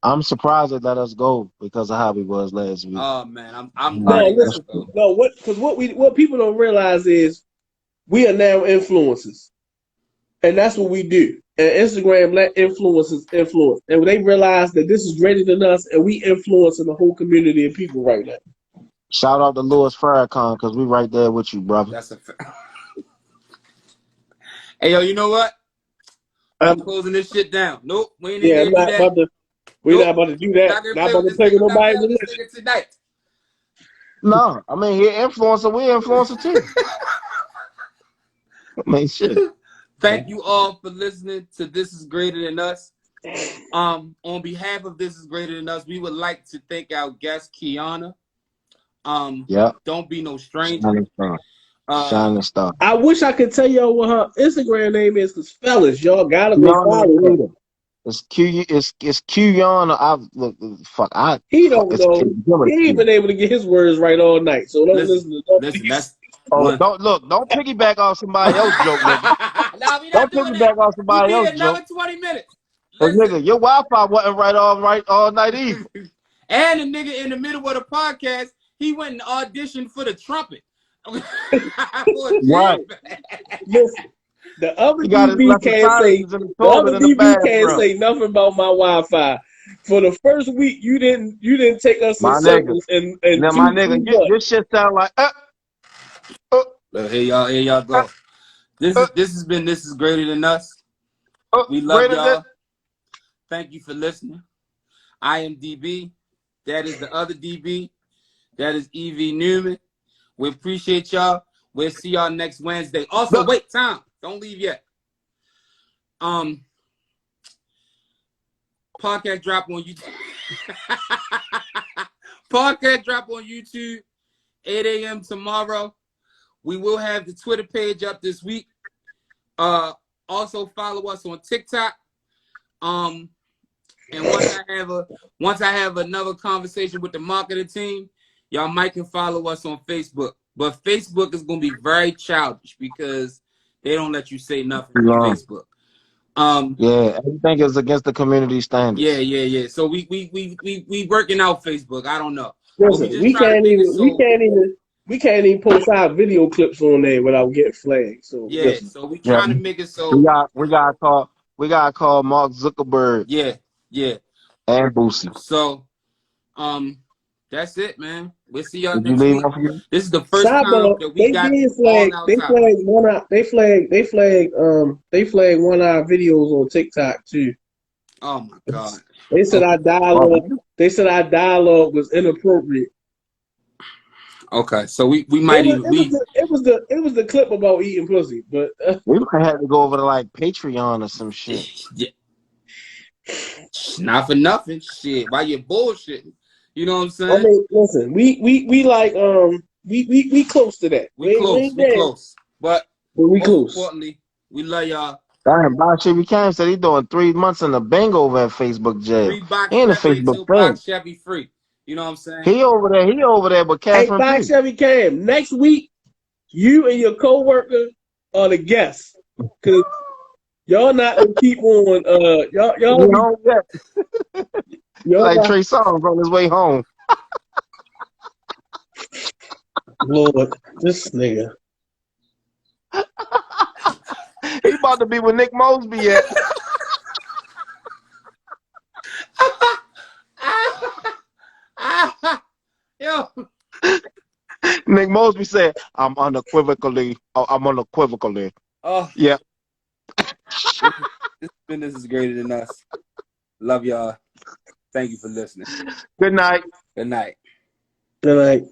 I'm surprised they let us go because of how we was last week. Oh man, I'm No, glad. listen. No, what people don't realize is we are now influencers, and that's what we do. And Instagram let influencers influence, and when they realize that this is greater than us, and we influencing the whole community of people right now. Shout out to Louis Farrakhan because we right there with you, brother. That's a fact. Hey yo, you know what? I'm closing this shit down. Nope, we ain't Yeah, even gonna do that. we're not about to do that. Not about to play with nobody. Tonight. No, I mean, he influencer, we influencer too. I mean, shit. Thank you all for listening to This Is Greater Than Us. On behalf of This Is Greater Than Us, we would like to thank our guest, Kiana. Yeah. Don't be no stranger. Shining star. Shining star. I wish I could tell y'all what her Instagram name is, because fellas, y'all gotta go follow her. It's Yana. He don't know. He ain't been able to get his words right all night. So don't listen to Listen, that's don't piggyback off somebody else's joke, nigga. No, we Don't not doing piggyback that. off somebody We need else's another joke. 20 minutes. Cause nigga, your Wi-Fi wasn't right all night either. And the nigga in the middle of the podcast, he went and auditioned for the trumpet. Right. Listen, the other You got his DB can't say. in the The other in the DB can't bathroom. say nothing about my Wi-Fi. For the first week, you didn't take us in My circles and Now, my nigga, this shit sound like. Here y'all go. This has been This Is Greater Than Us. We love Greater y'all. Thank you for listening. I am DB. That is the other DB. That is EV Newman. We appreciate y'all. We'll see y'all next Wednesday. Also, wait, Tom, don't leave yet. Podcast drop on YouTube. Podcast drop on YouTube, 8 a.m. tomorrow. We will have the Twitter page up this week. Also follow us on TikTok. And once I have another conversation with the marketing team, y'all might can follow us on Facebook. But Facebook is gonna be very childish because they don't let you say nothing on Facebook. Yeah, everything is against the community standards. Yeah. So we working out Facebook. I don't know. Listen, we can't even post our video clips on there without getting flagged. So yeah, listen. so we trying to make it so we gotta call Mark Zuckerberg. Yeah. And Boosie. So that's it, man. We'll see y'all Did you next leave week. one for you? This is the first time that we got flagged. They flagged one of our videos on TikTok too. Oh my God. They said our dialogue was inappropriate. Okay, so we might it was the clip about eating pussy, but we might have to go over to like Patreon or some shit. Yeah. Not for nothing, shit. Why you bullshitting? You know what I'm saying? I mean, listen, we like we close to that. We close. But we close. Importantly, we love y'all. Damn, Bob Chevy Cam said he's doing 3 months in the bingo over at Facebook jail. And the Facebook friend. Chevy free. You know what I'm saying? He over there with Catherine. Hey, Bob Chevy Cam, next week you and your coworker are the guests. Cause y'all not gonna keep on y'all like Trey Songz on his way home. Lord, this nigga. He about to be with Nick Mosby at. Yo. Nick Mosby said, I'm unequivocally. Oh yeah. This business is greater than us. Love y'all. Thank you for listening. Good night. Good night. Good night.